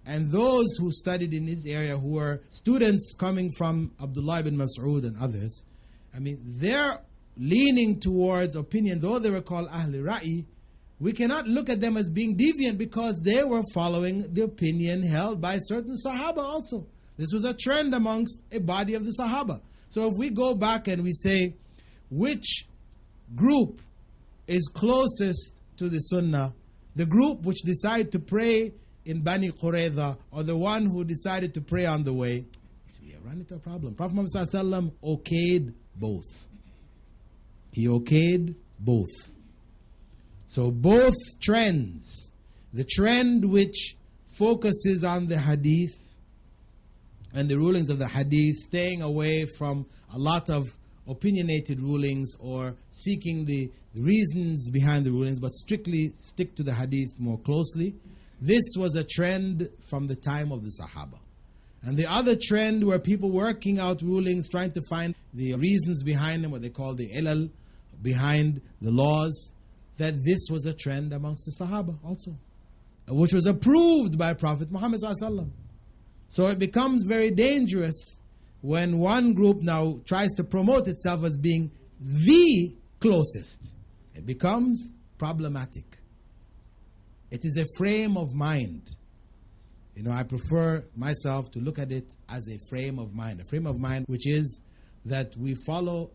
and those who studied in his area, who were students coming from Abdullah ibn Mas'ud and others, they're leaning towards opinion, though they were called Ahl Ra'i, we cannot look at them as being deviant because they were following the opinion held by certain Sahaba also. This was a trend amongst a body of the Sahaba. So if we go back and we say, which group is closest to the Sunnah, the group which decided to pray in Bani Qurayza or the one who decided to pray on the way, we run into a problem. Prophet Muhammad ﷺ okayed both. He okayed both. So both trends, the trend which focuses on the hadith and the rulings of the hadith, staying away from a lot of opinionated rulings or seeking the reasons behind the rulings, but strictly stick to the hadith more closely. This was a trend from the time of the Sahaba. And the other trend were people working out rulings, trying to find the reasons behind them, what they call the ilal, behind the laws, that this was a trend amongst the Sahaba also, which was approved by Prophet Muhammad ﷺ. So it becomes very dangerous when one group now tries to promote itself as being the closest. It becomes problematic. It is a frame of mind. I prefer myself to look at it as a frame of mind. A frame of mind which is that we follow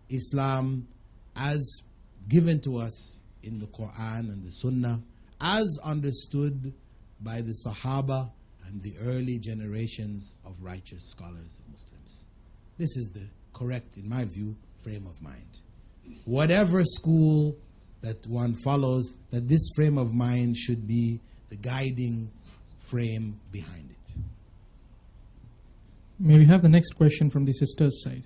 Islam as given to us in the Quran and the Sunnah, as understood by the Sahaba and the early generations of righteous scholars of Muslims. This is the correct, in my view, frame of mind. Whatever school that one follows, that this frame of mind should be the guiding frame behind it. May we have the next question from the sister's side?